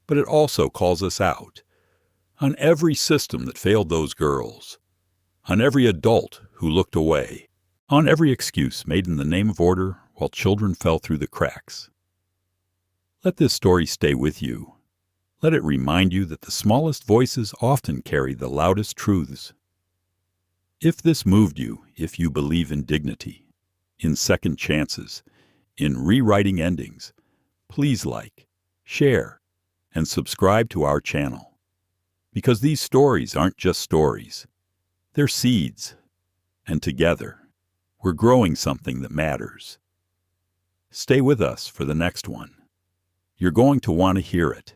But it also calls us out on every system that failed those girls, on every adult who looked away, on every excuse made in the name of order while children fell through the cracks. Let this story stay with you. Let it remind you that the smallest voices often carry the loudest truths. If this moved you, if you believe in dignity, in second chances, in rewriting endings, please like, share, and subscribe to our channel. Because these stories aren't just stories. They're seeds. And together, we're growing something that matters. Stay with us for the next one. You're going to want to hear it.